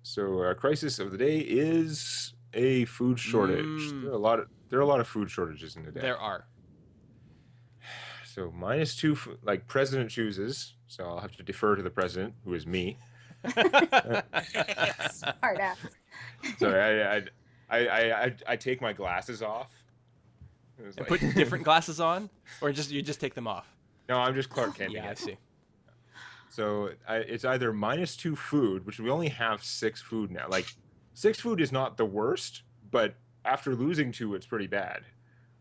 So our crisis of the day is a food shortage. There are a lot of food shortages in the deck. There are. So -2, like president chooses. So I'll have to defer to the president, who is me. Smart ass. So I take my glasses off. And put different glasses on, or you just take them off. No, I'm just Clark Kenting Yeah, I it. see. So it's either -2 food, which we only have 6 food now. Like 6 food is not the worst, but after losing 2, it's pretty bad.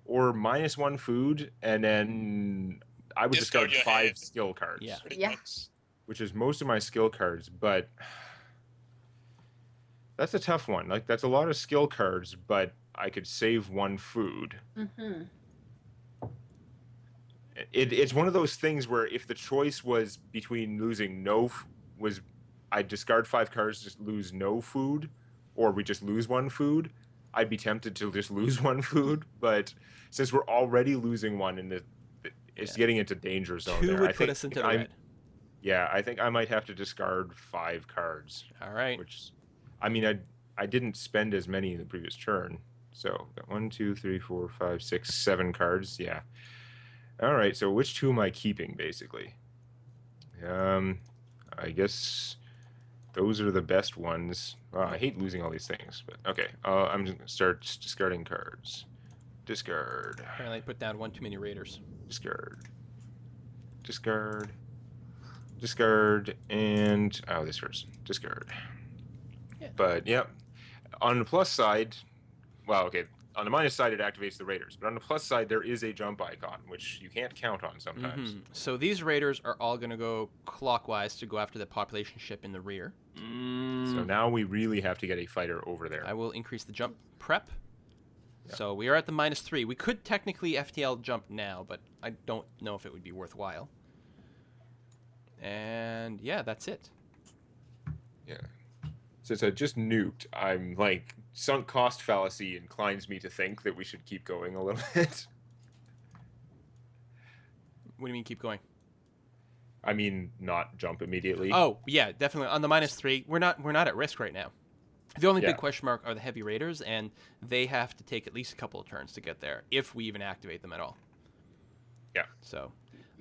Or -1 food, and then I would discard 5 skill cards. Yeah. Yeah. Which is most of my skill cards, but that's a tough one. Like that's a lot of skill cards, but I could save 1 food. Mm-hmm. It's one of those things where if the choice was between losing I'd discard 5 cards, just lose no food, or we just lose 1 food, I'd be tempted to just lose 1 food. But since we're already losing 1 it's getting into danger zone. 2 there. would put us into the red. Yeah, I think I might have to discard 5 cards. All right. Which, I mean, I didn't spend as many in the previous turn. So, got 1, 2, 3, 4, 5, 6, 7 cards. Yeah. All right, so which 2 am I keeping, basically? I guess those are the best ones. Well, I hate losing all these things, but okay. I'm just going to start discarding cards. Discard. Apparently I put down 1 too many raiders. Discard. Discard. Discard, and this hurts. Discard. Yeah. But yeah, on the plus side, well, okay, on the minus side it activates the raiders, but on the plus side there is a jump icon, which you can't count on sometimes. Mm-hmm. So these raiders are all going to go clockwise to go after the population ship in the rear. So now we really have to get a fighter over there. I will increase the jump prep. Yeah. So we are at the -3. We could technically FTL jump now, but I don't know if it would be worthwhile. And yeah, that's it. Yeah. Since I just nuked, I'm like, sunk cost fallacy inclines me to think that we should keep going a little bit. What do you mean keep going? I mean, not jump immediately. Oh, yeah, definitely. On the -3, we're not at risk right now. The only big question mark are the heavy raiders, and they have to take at least a couple of turns to get there, if we even activate them at all. Yeah. So,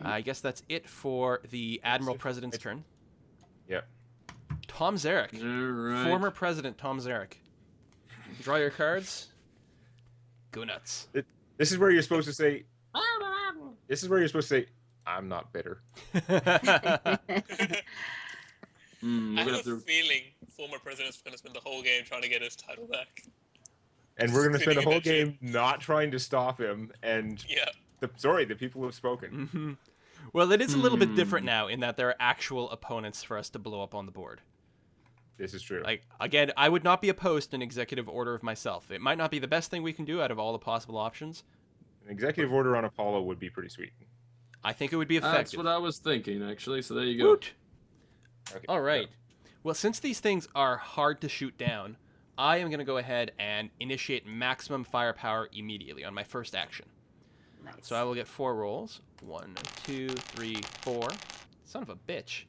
I guess that's it for the Admiral President's turn. Yeah. Tom Zarek. Right. Former President Tom Zarek. Draw your cards. Go nuts. This is where you're supposed to say... This is where you're supposed to say, I'm not bitter. I have a feeling former president's going to spend the whole game trying to get his title back. And we're going to spend the Spinning whole that shit. game not trying to stop him. And Yeah. the people have spoken. Mm-hmm. Well, it is a little bit different now in that there are actual opponents for us to blow up on the board. This is true. Like, again, I would not be opposed to an executive order of myself. It might not be the best thing we can do out of all the possible options. An executive order on Apollo would be pretty sweet. I think it would be effective. That's what I was thinking, actually. So there you go. Woot! Okay. All right. Well, since these things are hard to shoot down, I am going to go ahead and initiate maximum firepower immediately on my first action. Nice. So I will get 4 rolls. 1, 2, 3, 4. Son of a bitch.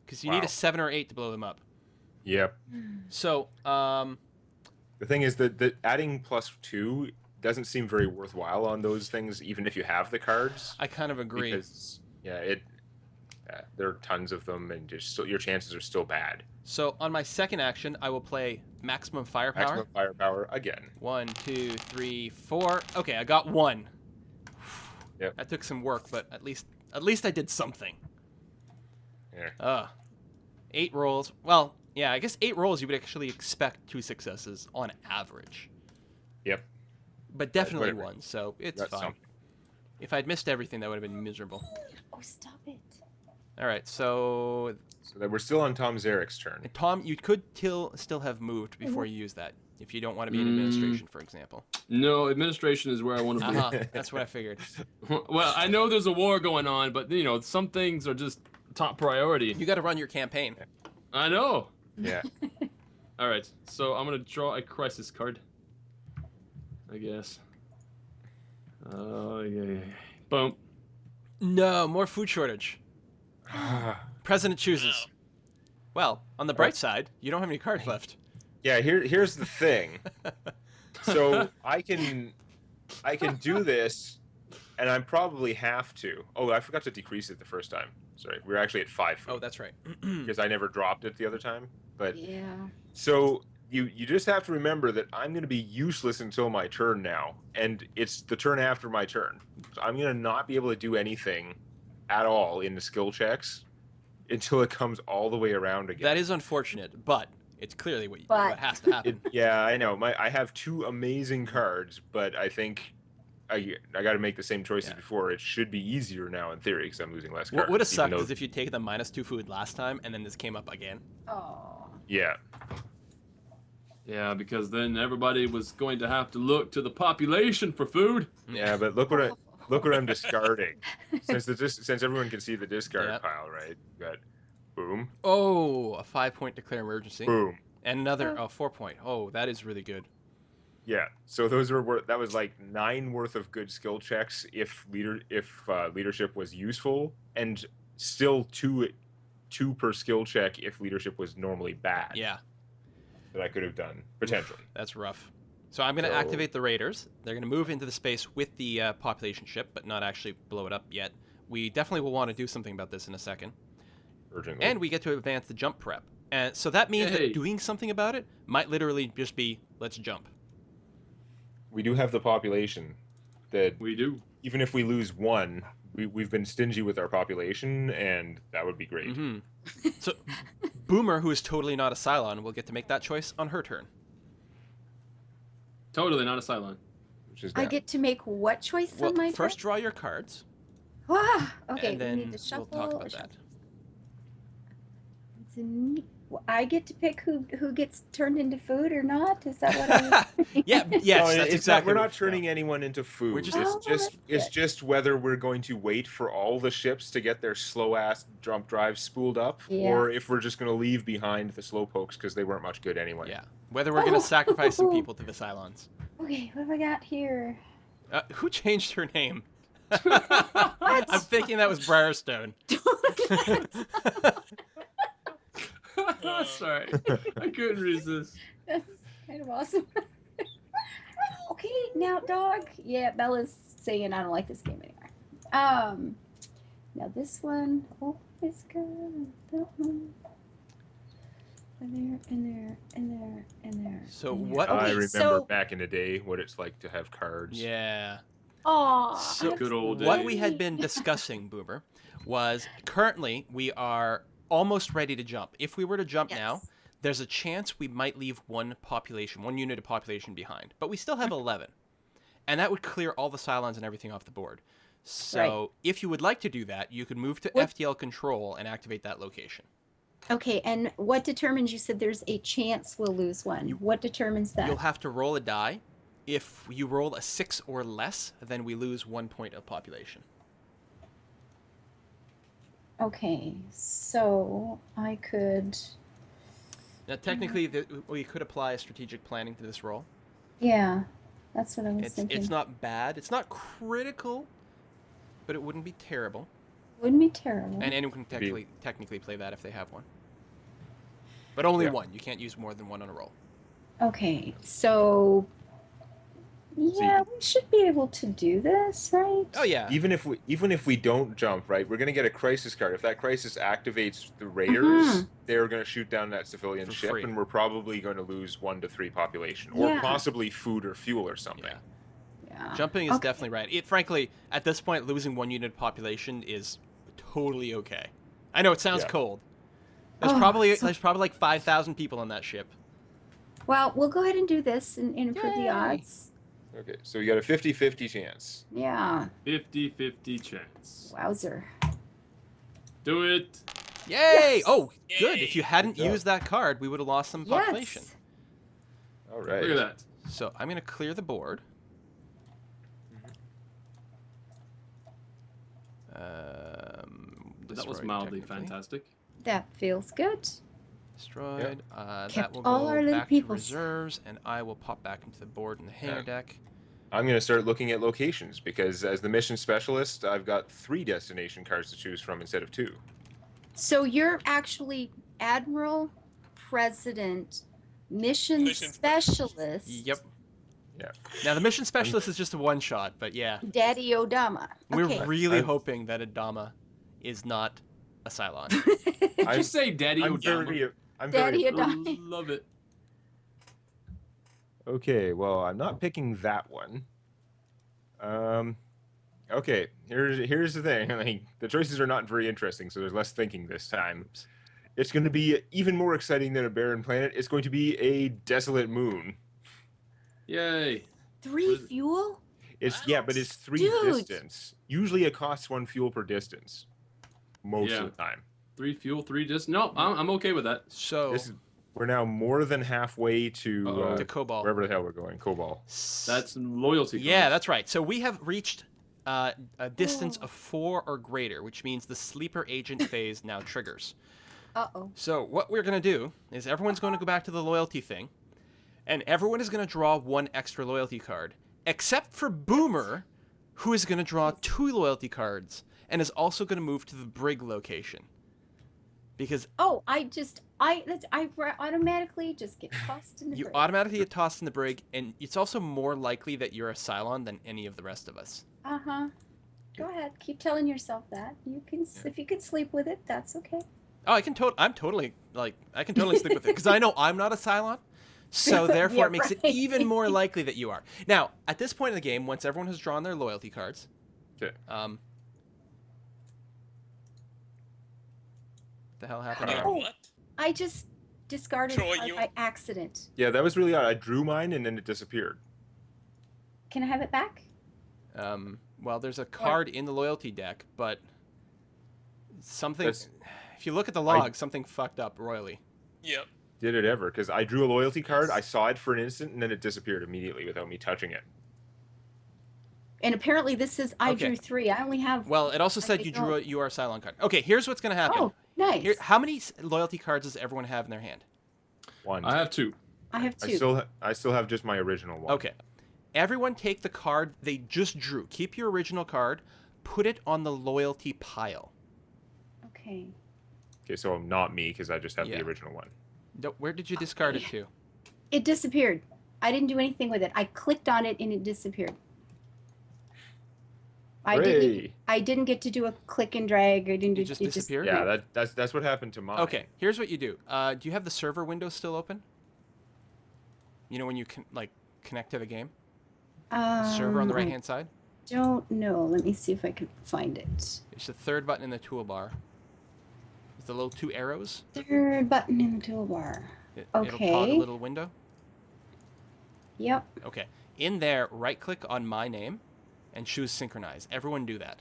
Because you need Wow. a 7 or 8 to blow them up. Yep. So, The thing is that adding +2 doesn't seem very worthwhile on those things, even if you have the cards. I kind of agree. Because, there are tons of them, and your chances are still bad. So on my second action, I will play maximum firepower. Maximum firepower again. 1, 2, 3, 4. Okay, I got 1. Yep. That took some work, but at least I did something. Yeah. 8 rolls. Well, yeah, I guess 8 rolls you would actually expect 2 successes on average. Yep. But definitely whatever. 1, so it's That's fine. something. If I'd missed everything, that would have been miserable. Oh, stop it. All right, so So that we're still on Tom Zarek's turn. Tom, you could still have moved before you use that, if you don't want to be in administration, for example. No, administration is where I want to be. Uh-huh, that's what I figured. Well, I know there's a war going on, but you know, some things are just top priority. You got to run your campaign. I know. Yeah. All right, so I'm gonna draw a crisis card. I guess. Oh yeah. Boom. No, more food shortage. President chooses. Well, on the bright side, you don't have any cards left. Yeah, here's the thing. So I can do this, and I probably have to. Oh, I forgot to decrease it the first time. Sorry, we were actually at 5 food. Oh, that's right. Because I never dropped it the other time. But Yeah. so you just have to remember that I'm going to be useless until my turn now, and it's the turn after my turn. So I'm going to not be able to do anything at all in the skill checks until it comes all the way around again. That is unfortunate, but it's clearly what has to happen. Yeah, I know. I have 2 amazing cards, but I think I got to make the same choices before. It should be easier now in theory because I'm losing less cards. What would have sucked is if you take the -2 food last time and then this came up again. Oh. Yeah. Yeah, because then everybody was going to have to look to the population for food. Yeah, but look what I'm discarding. Since everyone can see the discard pile, right? You got boom. Oh, a 5-point declare emergency. Boom. And another 4-point. Oh, that is really good. Yeah. So that was like 9 worth of good skill checks if leadership was useful, and still 2 per skill check if leadership was normally bad. Yeah. That I could have done potentially. Oof, that's rough. So I'm going to activate the raiders. They're going to move into the space with the population ship, but not actually blow it up yet. We definitely will want to do something about this in a second. Urgently. And we get to advance the jump prep. And so that means that doing something about it might literally just be, let's jump. We do have the population that We do. even if we lose 1, we've been stingy with our population, and that would be great. Mm-hmm. So Boomer, who is totally not a Cylon, will get to make that choice on her turn. Totally not a Cylon. Which is I bad. get to make what choice Well, on my first turn? draw your cards, Ah, okay, and we then need to shuffle we'll talk or about shuffle. that. It's a neat- well, I get to pick who gets turned into food or not? Is that what I was Yeah, yes, No, that's it's exactly not, we're what- not turning anyone into food. We're just- Oh, that's it's good. just whether we're going to wait for all the ships to get their slow ass jump drives spooled up, Yeah. or if we're just going to leave behind the slowpokes because they weren't much good anyway. Yeah, whether we're going to sacrifice some people to the Cylons. Okay, what have I got here? Who changed her name? I'm thinking that was Briarstone. Sorry. I couldn't resist. That's kind of awesome. Okay, now dog. Yeah, Bella's saying I don't like this game anymore. Now this one. Oh, it's good. That one. And there. So and there. what- Okay, I remember so, back in the day what it's like to have cards. Yeah. Aw, So good old what days. we had been discussing, Boomer, was currently we are almost ready to jump. If we were to jump now, Yes. there's a chance we might leave one unit of population behind. But we still have 11. And that would clear all the Cylons and everything off the board. So if you would like to do that, you could move to What- FTL control and activate that location. Okay, and what determines? You said there's a chance we'll lose one. What determines that? You'll have to roll a die. If you roll a 6 or less, then we lose 1 point of population. Okay, so I could. Now, technically, we could apply strategic planning to this roll. Yeah, that's what I was It's thinking. not bad. It's not critical, but it wouldn't be terrible. Wouldn't be terrible. And anyone can technically play that if they have one. But only one. You can't use more than one on a roll. Okay, so yeah, we should be able to do this, right? Oh yeah. Even if we don't jump, right, we're gonna get a crisis card. If that crisis activates the raiders, they're gonna shoot down that civilian For ship, free. and we're probably going to lose 1 to 3 population, or Yeah. possibly food or fuel or something. Yeah. Yeah. Jumping is Okay. definitely right. Frankly, at this point, losing 1 unit of population is totally okay. I know it sounds Yeah. cold. There's Oh, probably so- like 5,000 people on that ship. Well, we'll go ahead and do this and improve the Yay. odds. Okay, so you got a 50-50 chance. Yeah. 50-50 chance. Wowzer. Do it. Yay! Yes! Oh, good. Yay. If you hadn't Good job. used that card, we would have lost some population. Yes. All right. Look at that. So I'm going to clear the board. That was Destroyed, mildly technically. fantastic. That feels good. Destroyed. That Kept will all go our little back peoples. to reserves, and I will pop back into the board in the hangar Yeah. deck. I'm going to start looking at locations because as the mission specialist, I've got 3 destination cards to choose from instead of 2. So you're actually Admiral, President, Mission Mission Specialist, Yep. Yeah. Now the mission specialist is just a one shot, but yeah, Daddy Odama. we're Okay. really I'm- hoping that Adama is not a Cylon. I'm- Just say Daddy I'm Odama. very. Daddy Odama. Love it. Okay, well, I'm not picking that one. Okay, here's the thing. Like, the choices are not very interesting, so there's less thinking this time. It's going to be even more exciting than a barren planet. It's going to be a desolate moon. Yay. 3 fuel? But it's 3 Dude. distance. Usually it costs 1 fuel per distance. Most of the time. 3 fuel, 3 just. No, I'm okay with that. So We're now more than halfway to to Cobalt. wherever the hell we're going. Cobalt. That's loyalty. Yeah, cards. that's right. So we have reached a distance of 4 or greater, which means the sleeper agent phase now triggers. Uh-oh. So what we're going to do is everyone's going to go back to the loyalty thing, and everyone is going to draw 1 extra loyalty card, except for Boomer, who is going to draw 2 loyalty cards and is also going to move to the brig location. Because Oh, I automatically just get tossed in the you brig. automatically get tossed in the brig, and it's also more likely that you're a Cylon than any of the rest of us. Uh-huh. Go ahead. Keep telling yourself that. You can, if you could sleep with it, that's okay. Oh, I can totally sleep with it because I know I'm not a Cylon, so therefore Yeah, it makes it right. even more likely that you are. Now, at this point in the game, once everyone has drawn their loyalty cards, Okay. the hell happened? Uh, there? Oh. What? I just discarded Troy, card you- by accident. Yeah, that was really odd. I drew mine and then it disappeared. Can I have it back? Well, there's a card in the loyalty deck, but something. That's- If you look at the log, something fucked up royally. Yep. Did it ever? Because I drew a loyalty card, I saw it for an instant, and then it disappeared immediately without me touching it. And apparently this is I Okay. drew 3. I only have. Well, it also said I you don't- drew a UR Cylon card. Okay, here's what's gonna happen. Oh, nice. Here, how many loyalty cards does everyone have in their hand? 1. I have 2. I have 2. I still have just my original one. Okay. Everyone take the card they just drew. Keep your original card. Put it on the loyalty pile. Okay. Okay, so not me because I just have Yeah. the original one. Where did you discard it to? It disappeared. I didn't do anything with it. I clicked on it and it disappeared. Hooray! I didn't get to do a click and drag. I didn't do It just disappeared? Yeah, that's what happened to mine. Okay, here's what you do. Do you have the server window still open? You know when you can connect to the game? Server on the right hand side? Don't know. Let me see if I can find it. It's the third button in the toolbar. With the little 2 arrows. 3rd button in the toolbar. It'll pop a Okay. little window. Yep. Okay. In there, right click on my name and choose synchronize. Everyone do that.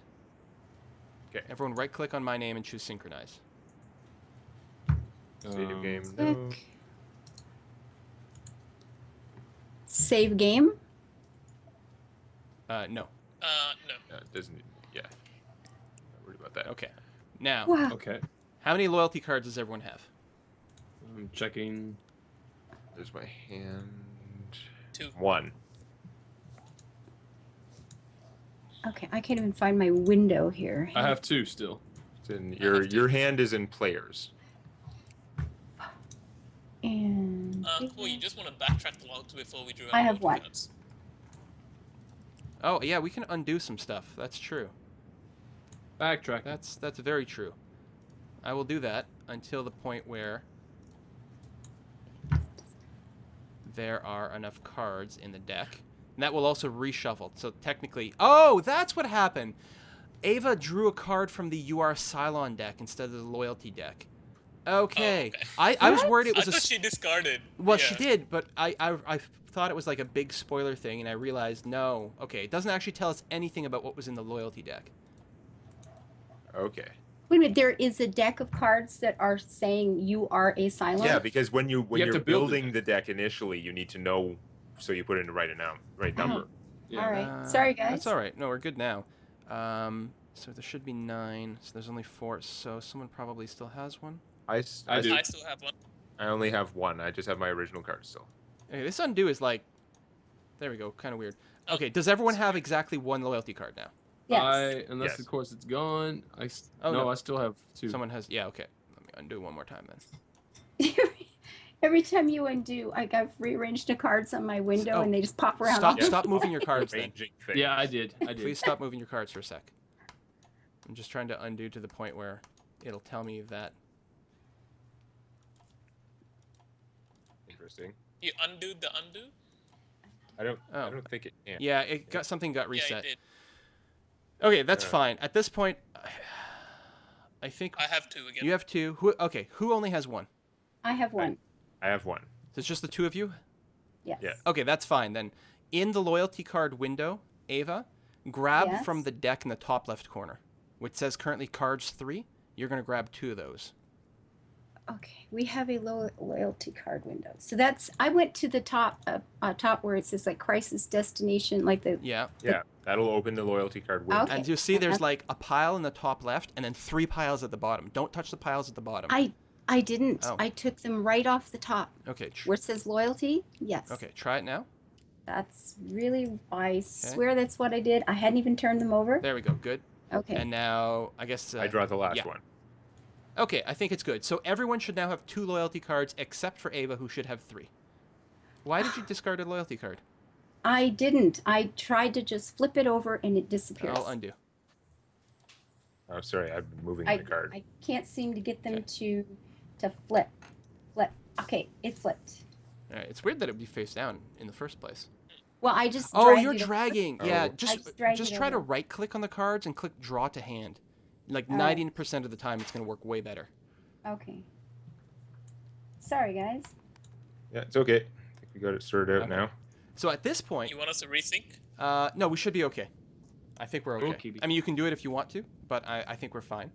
Okay. Everyone right click on my name and choose synchronize. Save game. Click. No. Save game. No. No. It doesn't. Yeah. Not worried about that. Okay. Now, Wow. Okay. how many loyalty cards does everyone have? I'm checking. There's my hand. 2. 1. Okay, I can't even find my window here. I have 2 still. It's in I have your hand is in players. And Cool. You just want to backtrack the logs before we drew out I have loyalty 1. cards. Oh, yeah, we can undo some stuff. That's true. Backtrack. That's very true. I will do that until the point where there are enough cards in the deck. And that will also reshuffle. So technically... Oh, that's what happened! Ava drew a card from the UR Cylon deck instead of the loyalty deck. Okay. Oh, okay. I was What? worried it I was a... thought she discarded. Well, yeah. she did, but I thought it was like a big spoiler thing, and I realized, no. Okay, it doesn't actually tell us anything about what was in the loyalty deck. Okay. wait a minute, there is a deck of cards that are saying you are a Cylon? Yeah, because when You have you're to build the building the deck initially, you need to know, so you put in the right number. Yeah. All right. Sorry, guys. That's all right. No, we're good now. So there should be 9. So there's only 4. So someone probably still has one. I do. I still have 1. I only have 1. I just have my original card still. Okay, this undo is like... There we go. Kind of weird. Oh, Okay, does everyone have exactly 1 loyalty card now? Yes. Unless Yes. of course it's gone. Oh, no, no. I still have 2. Someone has... Yeah, okay. Let me undo one more time then. Every time you undo, like I've rearranged the cards on my window Oh, and they just pop around. Stop, Yeah. stop moving your cards then. Arranging things. Yeah, I did. Please stop moving your cards for a sec. I'm just trying to undo to the point where it'll tell me that. Interesting. You undid the undo? I don't Oh. think it can. Yeah, it got something got Yeah, reset. you did. Okay, that's fine. At this point, I think I have two again. you have two. Who only has one? I have one. I have one. So it's just the two of you? Yes. Yeah. Okay, that's fine then. In the loyalty card window, Ava, grab Yes. from the deck in the top left corner, which says currently cards 3. You're going to grab 2 of those. Okay, we have a loyalty card window. So that's I went to the top top where it says like crisis destination, like the Yeah. Yeah, that'll open the loyalty card window. Okay. And you'll see there's like a pile in the top left and then 3 piles at the bottom. Don't touch the piles at the bottom. I didn't. Oh. I took them right off the top Okay. where it says loyalty. Yes. Okay, try it now. That's really. I swear that's what I did. I hadn't even turned them over. There we go. Good. Okay. And now, I guess... I draw the last yeah. one. Okay, I think it's good. So everyone should now have 2 loyalty cards except for Ava, who should have 3. Why did you discard a loyalty card? I didn't. I tried to just flip it over and it disappears. I'll undo. Oh, sorry, I've been moving I, the card. I can't seem to get them Okay. to flip. Flip. Okay, it flipped. All right, it's weird that it would be face down in the first place. Well, I just. Oh, dragged you're it over. dragging. Oh. Yeah, I just dragged just it try to over. right-click on the cards and click Draw to Hand. Like Oh. 90% of the time, it's going to work way better. Okay. Sorry, guys. Yeah, it's okay. I think we got it sorted out Okay. now. So at this point, You want us to resync? no, we should be okay. I think we're okay. Okay. I mean, you can do it if you want to, but I think we're fine.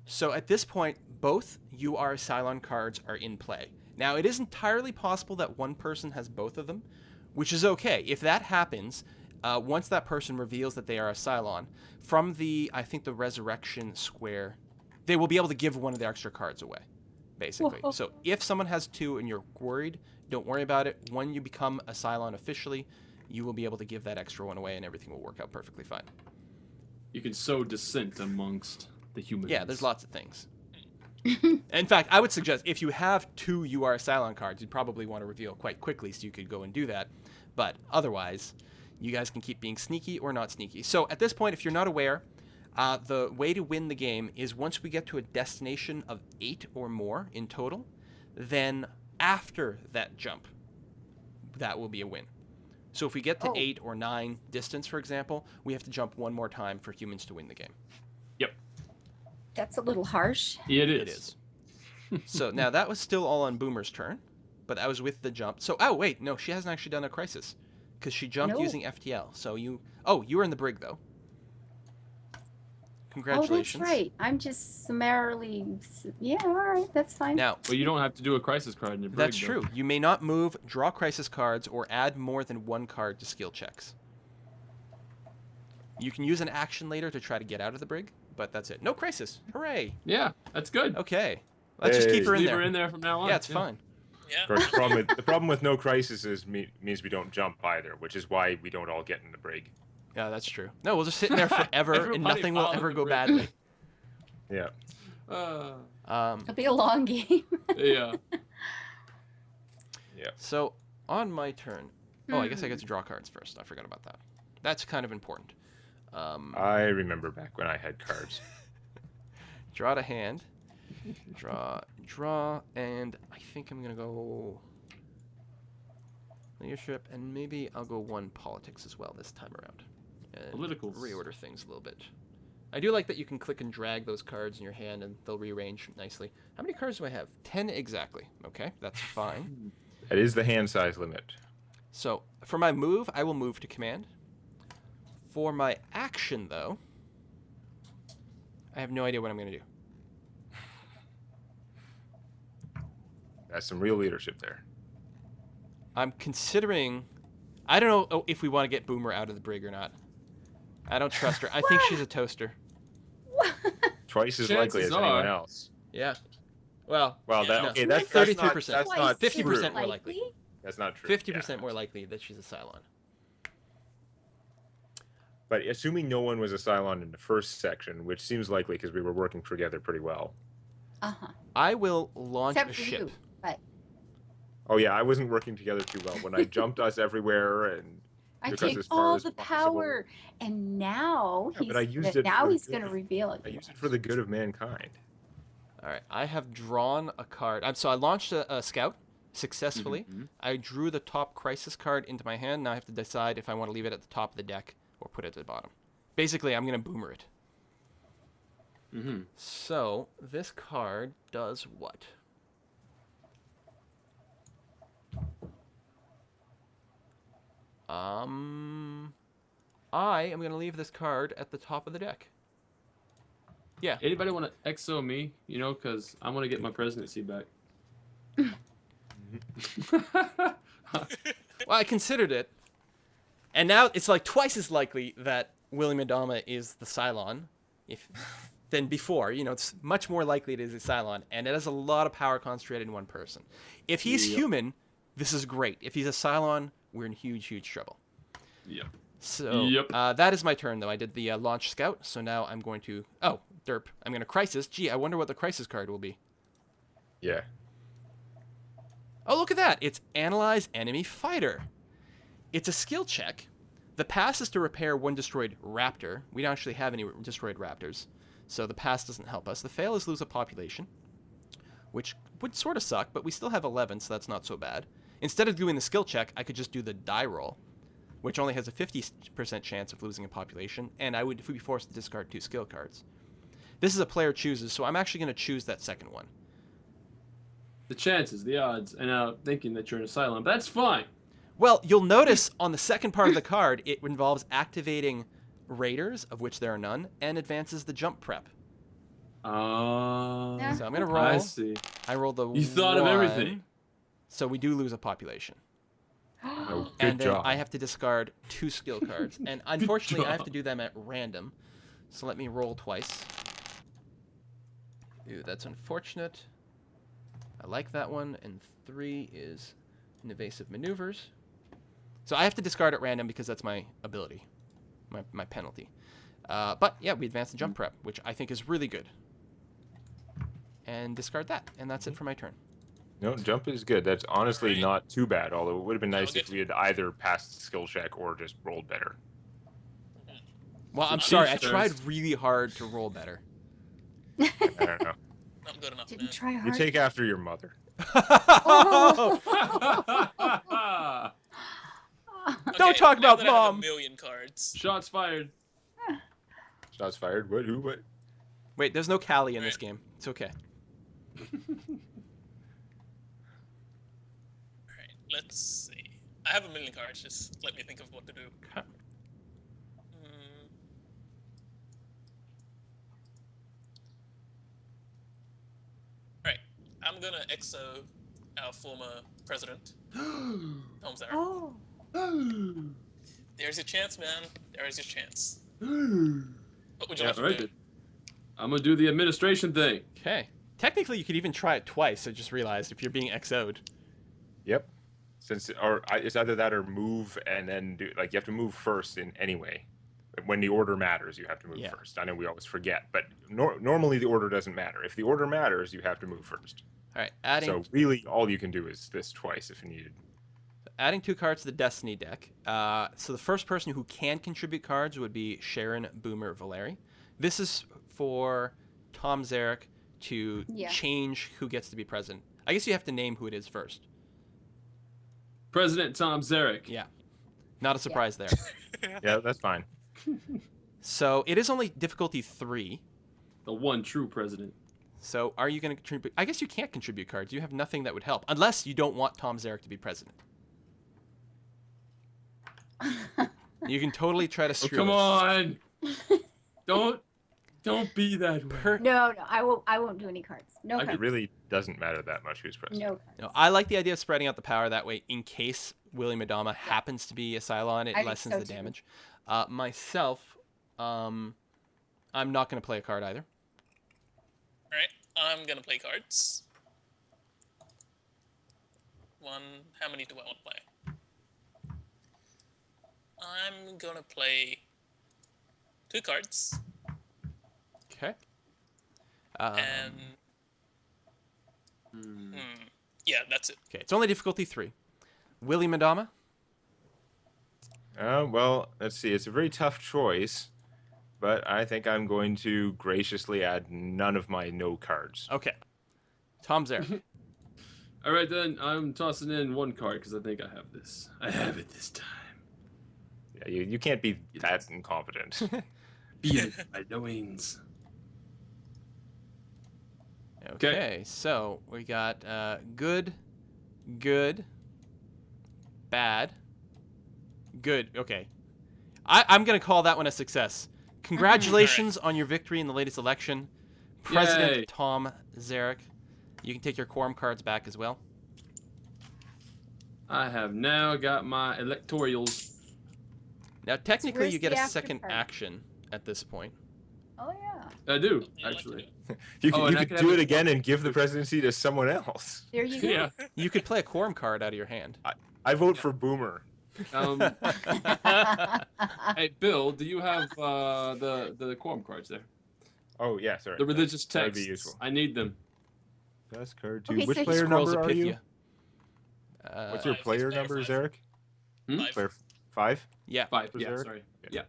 So at this point, both UR Cylon cards are in play. Now, it is entirely possible that one person has both of them, which is okay. If that happens, once that person reveals that they are a Cylon, from the, I think, the Resurrection Square, they will be able to give one of the extra cards away, basically. Whoa. So if someone has 2 and you're worried, don't worry about it. When you become a Cylon officially, you will be able to give that extra one away and everything will work out perfectly fine. You can sow dissent amongst the humans. Yeah, there's lots of things. In fact, I would suggest if you have 2 UR Cylon cards, you'd probably want to reveal quite quickly so you could go and do that. But otherwise, you guys can keep being sneaky or not sneaky. So at this point, if you're not aware, the way to win the game is once we get to a destination of 8 or more in total, then after that jump, that will be a win. So if we get to Oh. 8 or 9 distance, for example, we have to jump one more time for humans to win the game. That's a little harsh. Yeah, it It is. is. So now that was still all on Boomer's turn, but that was with the jump. So, oh wait, no, she hasn't actually done a crisis because she jumped No. using FTL. So you were in the brig though. Congratulations. Oh, that's right. I'm just summarily. Yeah, all right, that's fine. Now, Well, you don't have to do a crisis card in your brig, that's though. true. You may not move, draw crisis cards, or add more than 1 card to skill checks. You can use an action later to try to get out of the brig, but that's it. No crisis. Hooray. Yeah, that's good. Okay. Let's just keep Hey. her in Leave there. her in there from now on. Yeah, it's fine. Yeah. Of course, the problem with no crisis is means we don't jump either, which is why we don't all get in the brig. Yeah, that's true. No, we'll just sit in there forever and Everybody nothing will follow ever the go brig. badly. Yeah. It'll be a long game. Yeah. So on my turn, I guess I get to draw cards first. I forgot about that. That's kind of important. I remember back when I had cards. Draw to hand, draw, and I think I'm gonna go leadership, and maybe I'll go 1 politics as well this time around. And Politicals. reorder things a little bit. I do like that you can click and drag those cards in your hand, and they'll rearrange nicely. How many cards do I have? 10 exactly. Okay, that's fine. That is the hand size limit. So for my move, I will move to command. For my action, though, I have no idea what I'm going to do. That's some real leadership there. I'm considering... I don't know if we want to get Boomer out of the brig or not. I don't trust her. I think she's a toaster. Twice as likely as Chances anyone are. else. Yeah. Well, Well, that No. okay. That's 33%. That's not 50% true. more likely. That's not true. 50% Yeah. more likely that she's a Cylon. But assuming no one was a Cylon in the first section, which seems likely because we were working together pretty well. Uh-huh. I will launch Except a for ship. you. But Oh yeah, I wasn't working together too well when I jumped us everywhere and I took us take as far all as the possible. power, and now Yeah, but I used it now for the he's going to good. reveal it. I used it for the good of mankind. All right, I have drawn a card. So I launched a scout successfully. Mhm. I drew the top crisis card into my hand. Now I have to decide if I want to leave it at the top of the deck or put it at the bottom. Basically, I'm going to boomer it. Mhm. So this card does what? I am going to leave this card at the top of the deck. Yeah. Anybody want to XO me? You know, because I want to get my presidency back. Well, I considered it. And now it's like twice as likely that William Adama is the Cylon than before. You know, it's much more likely it is a Cylon, and it has a lot of power concentrated in one person. If he's Yep. human, this is great. If he's a Cylon, we're in huge, huge trouble. Yep. So Yep. that is my turn, though. I did the launch scout, so now I'm going to... Oh, derp. I'm going to crisis. Gee, I wonder what the crisis card will be. Yeah. Oh, look at that. It's Analyze Enemy Fighter. It's a skill check. The pass is to repair one destroyed raptor. We don't actually have any destroyed raptors, so the pass doesn't help us. The fail is lose a population, which would sort of suck, but we still have 11, so that's not so bad. Instead of doing the skill check, I could just do the die roll, which only has a 50% chance of losing a population, and I would be forced to discard 2 skill cards. This is a player chooses, so I'm actually going to choose that second one. The chances, the odds, and thinking that you're in a Cylon, but that's fine. Well, you'll notice on the second part of the card, it involves activating raiders, of which there are none, and advances the jump prep. Yeah. So I'm going to roll. I see. I rolled the You thought of 1, everything. So we do lose a population. Oh, And good then job. I have to discard 2 skill cards. And unfortunately, I have job. to do them at random. So let me roll twice. Ooh, that's unfortunate. I like that one. And 3 is an evasive maneuvers. So I have to discard at random because that's my ability, my penalty. But yeah, we advance the jump prep, which I think is really good. And discard that. And that's it for my turn. No, jump is good. That's honestly Alright. not too bad, although it would have been I'll nice get if we had either passed the skill check or just rolled better. Well, I'm So sorry. I cheese tried turns. really hard to roll better. I don't know. Not good enough, Didn't man. try You hard. take after your mother. Don't talk now about that I have Mom. a million cards. Shots fired. Shots fired. What? Who? What? Wait, there's no Callie in this Right. game. It's okay. Alright, let's see. I have a million cards, just let me think of what to do. Okay. Hmm. Alright, I'm gonna EXO our former president, Tom Zarek. Oh. There's your chance, man. There is your chance. What would you Yeah, like to right do? then. I'm gonna do the administration thing. Okay. Technically, you could even try it twice. I just realized if you're being XO'd. Yep. Since it's either that or move and then do like you have to move first in anyway. When the order matters, you have to move Yeah. first. I know we always forget, but normally the order doesn't matter. If the order matters, you have to move first. All right, adding So really, all you can do is this twice if you needed. adding 2 cards to the Destiny deck. So the first person who can contribute cards would be Sharon Boomer Valeri. This is for Tom Zarek to Yeah. change who gets to be president. I guess you have to name who it is first. President Tom Zarek. Yeah. Not a surprise there. Yeah, that's fine. So it is only difficulty 3. The one true president. So are you going to contribute? I guess you can't contribute cards. You have nothing that would help unless you don't want Tom Zarek to be president. You can totally try to Oh, screw come us. on. Don't be that way. No, I won't do any cards. No It cards. really doesn't matter that much who's president. No cards. No, I like the idea of spreading out the power that way in case William Adama happens to be a Cylon. It I think lessens so the too. damage. Myself, I'm not going to play a card either. Alright, I'm gonna play cards. How many do I want to play? I'm gonna play 2 cards, Okay. and Hmm. Yeah, that's it. Okay, it's only difficulty 3. Willie Madama? Well, let's see. It's a very tough choice, but I think I'm going to graciously add none of my no cards. Okay. Tom Zarek. All right, then I'm tossing in 1 card because I think I have this. I have it this time. Yeah, you can't be that incompetent. Feel it by no means. Okay, so we got good, good, bad, good. Okay. I'm going to call that one a success. Congratulations on your victory in the latest election, President Yay. Tom Zarek. You can take your quorum cards back as well. I have now got my electorals. Now, technically, where's you get the a after second part? action at this point. Oh yeah. I do, actually. You Oh, could, and you I could can do have it a- again and give the presidency to someone else. There you go. Yeah. You could play a quorum card out of your hand. I vote for Boomer. Hey, Bill, do you have the quorum cards there? Oh, yeah, sorry. The religious That'd texts. be useful. I need them. Best card 2. Okay, Which so player Scrolls number of are you? Pythia. What's your Five, player player number, five. Zarek? Hmm? 5. Player 5? Yeah. 5. For Yeah, Zarek? sorry. Yeah. Yeah.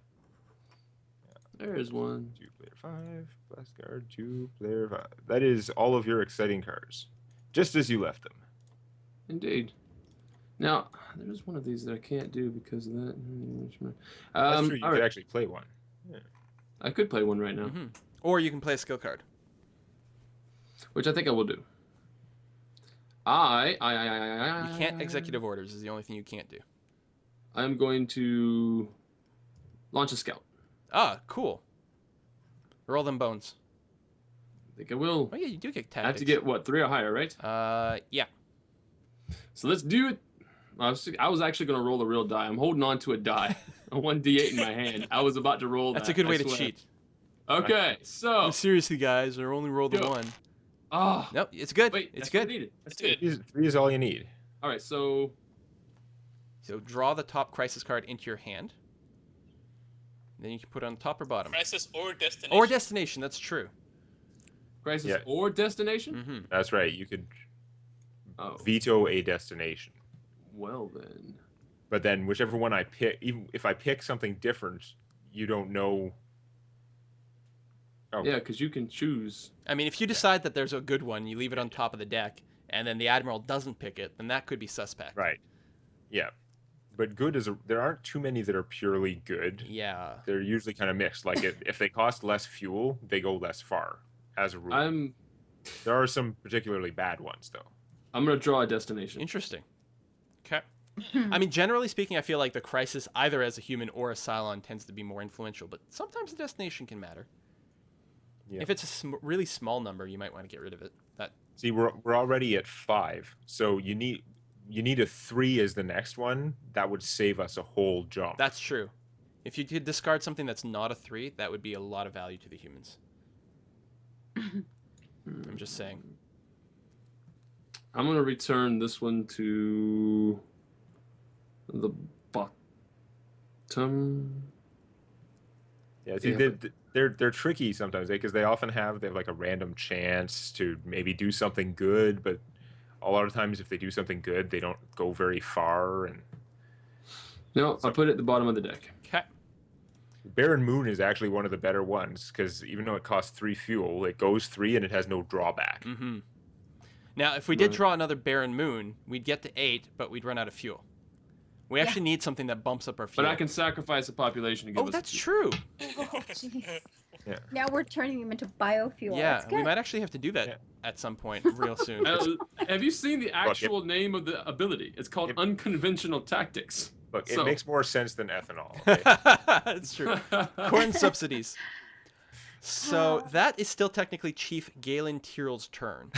There's 1. 2 player 5. Best card 2 player 5. That is all of your exciting cards. Just as you left them. Indeed. Now, there's one of these that I can't do because of that. That's true. You all could right. actually play one. I could play one right now, Hmm. Or you can play a skill card. which I think I will do. You can't executive orders is the only thing you can't do. I'm going to launch a scout. Ah, cool. Roll them bones. I think I will. Oh yeah, you do get tactics. I have to get what, 3 or higher, right? Yeah. So let's do it. I was actually going to roll a real die. I'm holding on to a die, a 1d8 in my hand. I was about to roll That's that. a good I way to swear. cheat. Okay, so. Oh, seriously, guys, I only rolled the Go. 1. Oh, Nope, it's good. wait, It's that's what I good. needed. That's It's good. good. 3 is all you need. All right, so So draw the top crisis card into your hand. Then you can put it on top or bottom. Crisis or destination. Or destination, that's true. crisis Yeah. or destination? Mm-hmm. That's right. You could Oh, veto a destination. well then. But then whichever one I pick, even if I pick something different, you don't know. Oh, Yeah, because you can choose. I mean, if you decide that there's a good one, you leave it on top of the deck, and then the Admiral doesn't pick it, then that could be suspect. right. Yeah. But good is there aren't too many that are purely good. Yeah. They're usually kind of mixed. Like if they cost less fuel, they go less far, as a rule. There are some particularly bad ones, though. I'm gonna draw a destination. Interesting. Okay. I mean, generally speaking, I feel like the crisis, either as a human or a Cylon, tends to be more influential, but sometimes the destination can matter. Yeah. If it's a really small number, you might want to get rid of it. That See, we're already at 5, so you need a 3 as the next one. That would save us a whole jump. That's true. If you could discard something that's not a 3, that would be a lot of value to the humans. I'm just saying. I'm gonna return this one to the bottom. Yeah, see, Yeah. they're tricky sometimes because they have like a random chance to maybe do something good, but a lot of times if they do something good, they don't go very far. And No, I put it at the bottom of the deck. Okay. Barren Moon is actually one of the better ones because even though it costs 3 fuel, it goes 3 and it has no drawback. Mm-hmm. Now, if we did Right. draw another Barren Moon, we'd get to 8, but we'd run out of fuel. We Yeah. actually need something that bumps up our fuel. But I can sacrifice a population to give Oh, us. that's a true. Oh, jeez. Yeah. Now we're turning them into biofuel. Yeah, That's we good. might actually have to do that Yeah. at some point real soon. Have you seen the actual name of the ability? It's called Yep. Unconventional Tactics. Look, it So- makes more sense than ethanol. Okay? That's true. Corn subsidies. So that is still technically Chief Galen Tyrrell's turn.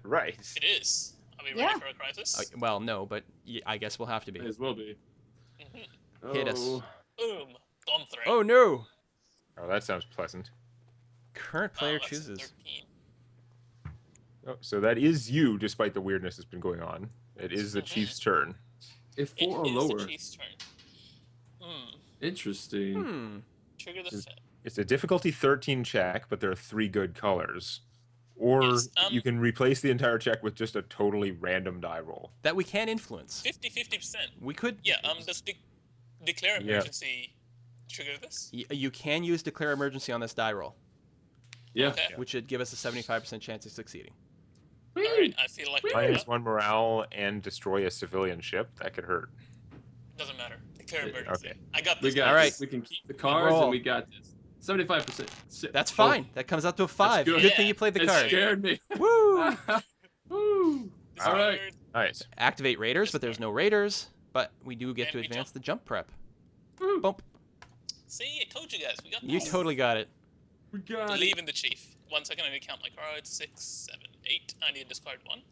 Right. It is. Are we Yeah. ready for a crisis? Well, no, but I guess we'll have to May be. as well be. Hit us. Oh, Boom. Bomb threat. Oh no! Oh, that sounds pleasant. Current Oh, player that's chooses. 13. Oh, so that is you, despite the weirdness that's been going on. It is the Chief's turn. if It 4 or is lower. the Chief's turn. Interesting. Hmm. Trigger the Is- set. It's a difficulty 13 check, but there are 3 good colors. Or Yes, you can replace the entire check with just a totally random die roll. That we can influence. 50%. We could. Yeah, does declare Yeah. emergency trigger this? You can use declare emergency on this die roll, Yeah. Okay. which should give us a 75% chance of succeeding. Alright, I feel like -1 morale and destroy a civilian ship. That could hurt. doesn't matter. Declare Yeah, emergency. okay. I got We this. got All right. this. We can keep the cards, Roll. and we got this. 75%. That's fine. That comes out to a 5. good. Good thing you played the It card. scared me. Woo! Woo! This All right. card- Nice. Activate raiders, but there's no raiders. But we do get And to we advance jump. the jump prep. Woo. Bump. See, I told you guys. We got You this. totally got it. We got it. Believe in the chief. 1 second, I need to count my cards. 6, 7, 8. I need to discard 1.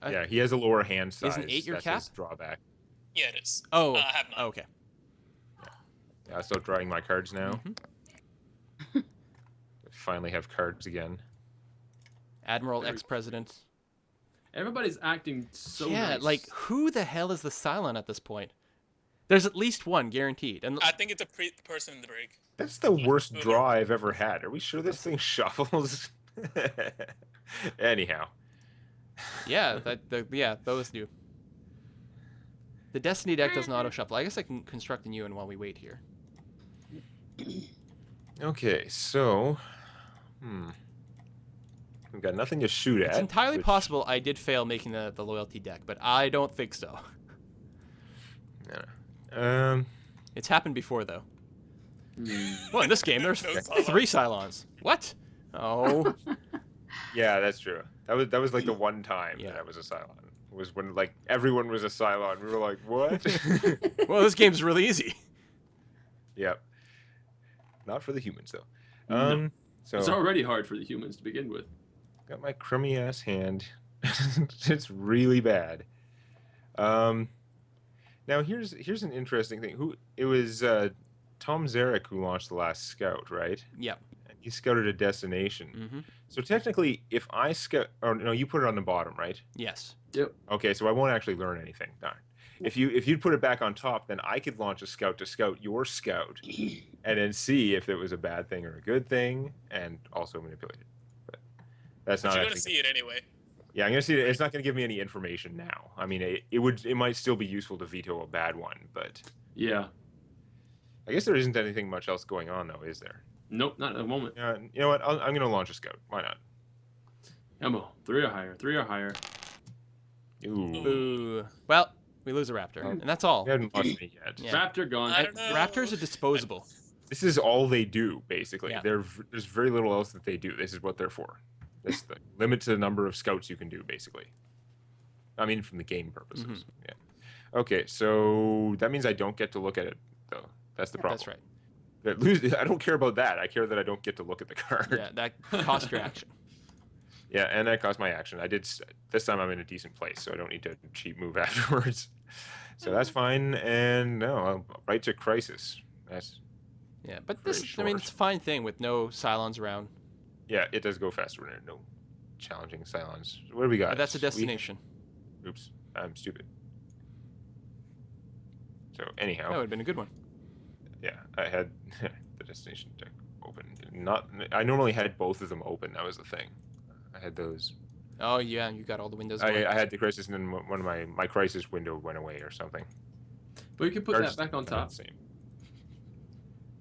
Yeah, he has a lower hand size. Isn't 8 your That's cap? his drawback. Yeah, it is. Oh. I have 9. Okay. Yeah, I start drawing my cards now. Mhm. Finally have cards again. Admiral, Very- ex-president. Everybody's acting so Yeah, nice. like who the hell is the Cylon at this point? There's at least one guaranteed, and I think it's a person in the brig. That's the worst Boomer. draw I've ever had. Are we sure this thing shuffles? Anyhow. yeah, those do. The Destiny deck doesn't auto shuffle. I guess I can construct a new one while we wait here. Okay, so... We've got nothing to shoot at. It's entirely which- possible I did fail making the loyalty deck, but I don't think so. Yeah. It's happened before though. Hmm. Well, in this game there's No Cylon. 3 Cylons. What? Oh, Yeah, that's true. That was like the one time Yeah. that I was a Cylon. Was when like everyone was a Cylon. We were like, what? well, this game's really easy. Yep. Not for the humans though. No. So It's already hard for the humans to begin with. got my crummy ass hand. It's really bad. Now here's an interesting thing. It was Tom Zarek who launched the last scout, right? Yep. And he scouted a destination. Mm-hmm. So technically, if I scout, or no, you put it on the bottom, right? Yes. Yep. Okay, so I won't actually learn anything. Darn. If you'd put it back on top, then I could launch a scout to scout your scout, and then see if it was a bad thing or a good thing, and also manipulate it. But that's But not you're actually. gonna see it anyway. Yeah, I'm gonna see it. It's not gonna give me any information now. I mean, it might still be useful to veto a bad one, but Yeah. I guess there isn't anything much else going on though, is there? Nope, not at the moment. You know what? I'm gonna launch a scout. Why not? Ammo. 3 or higher. 3 or higher. Ooh. Ooh. Well, we lose a raptor, and that's all. We haven't lost any yet. Yeah. Raptor gone. I don't know. Raptors are disposable. This is all they do, basically. Yeah. There's very little else that they do. This is what they're for. This the limit to the number of scouts you can do, basically. I mean, from the game purposes. Mhm. Yeah. Okay, so that means I don't get to look at it, though. That's the problem. That's right. I don't care about that. I care that I don't get to look at the card. Yeah, that cost your action. Yeah, and that cost my action. This time I'm in a decent place, so I don't need to cheap move afterwards. So that's fine. And no, I'll right to crisis. That's Yeah, but Very this, I mean, short. it's a fine thing with no Cylons around. yeah, it does go faster when there are no challenging Cylons. What do we got? That's a destination. Oops, I'm stupid. So anyhow, That would have been a good one. yeah, I had the destination deck open. I normally had both of them open. That was the thing. I had those. Oh yeah, you got all the windows going. I had the crisis, and then one of my crisis window went away or something. But you can put Cards that back on are top. the same.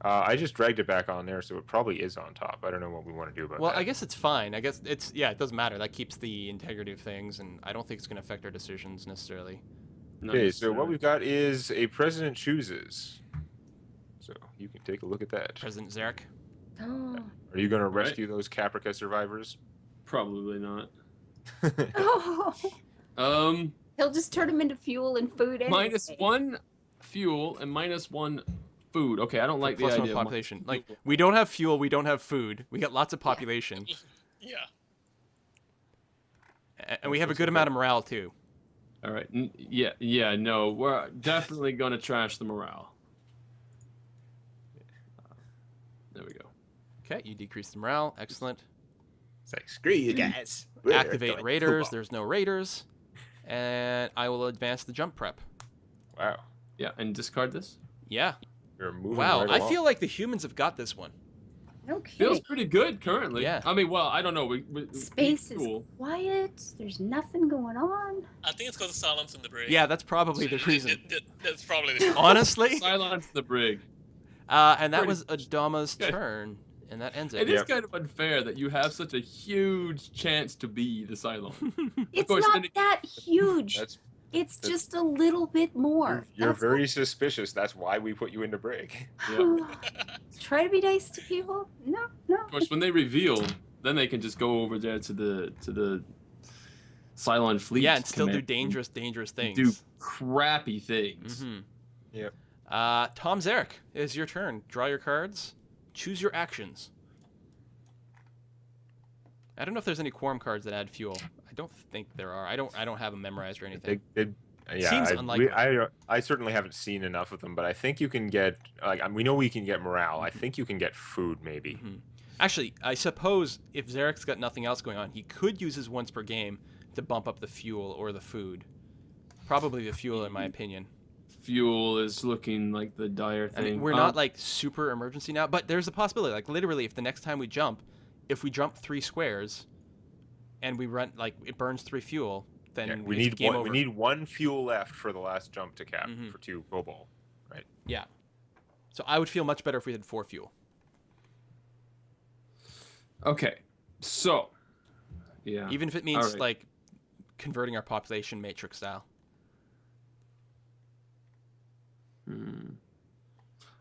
I just dragged it back on there, so it probably is on top. I don't know what we want to do about Well, that. I guess it's fine. I guess it's it doesn't matter. That keeps the integrity of things, and I don't think it's going to affect our decisions necessarily. Not Okay, so what necessarily. we've got is a president chooses. So you can take a look at that. President Zarek. Oh. Are you going to Right. rescue those Caprica survivors? Probably not. Oh. He'll just turn them into fuel and food. Anyway. -1 fuel and -1 food. Okay, I don't like the Plus one idea. of population. -1 Like fuel. we don't have fuel, we don't have food. We got lots of population, Yeah. and we have a good amount of morale too. All right. Yeah. No, we're definitely gonna trash the morale. There we go. Okay, you decrease the morale. Excellent. It's like, screw you guys. Activate raiders. There's no raiders, and I will advance the jump prep. Wow. Yeah, and discard this. Yeah. You're moving Wow. right I along. feel like the humans have got this one. Okay. Feels pretty good currently. Yeah. I mean, well, I don't know. Space is cool. quiet. There's nothing going on. I think it's because the Cylon's in the brig. Yeah, that's probably the reason. That's probably the Honestly. Silence the brig. And that Pretty- was Adama's Good. turn, and that ends It it. is Yep. kind of unfair that you have such a huge chance to be the Cylon. It's course, not then it- that huge. That's It's just a little bit more. you're That's very suspicious. That's why we put you into brig. Yeah. Try to be nice to people. No, no. Of course, when they reveal, then they can just go over there to the Cylon fleet. Yeah, and still do command dangerous and things. do crappy things. Mm-hmm. Yep. Tom Zarek, is your turn. Draw your cards. Choose your actions. I don't know if there's any quorum cards that add fuel. I don't think there are. I don't have them memorized or anything. Yeah, Seems unlikely. I certainly haven't seen enough of them, but I think you can get we know we can get morale. I think you can get food maybe. Mhm. Actually, I suppose if Zarek's got nothing else going on, he could use his once per game to bump up the fuel or the food. Probably the fuel, in my opinion. Fuel is looking like the dire thing. I mean, we're not like super emergency now, but there's a possibility. Like literally, if the next time we jump, if we jump 3 squares, and we run like it burns 3 fuel, then Yeah, we it's need game one. over. We need 1 fuel left for the last jump to cap Mhm. for 2 cobalt. Right. Yeah. So I would feel much better if we had 4 fuel. Okay, so yeah, Even if it means Alright. like converting our population matrix style. I'm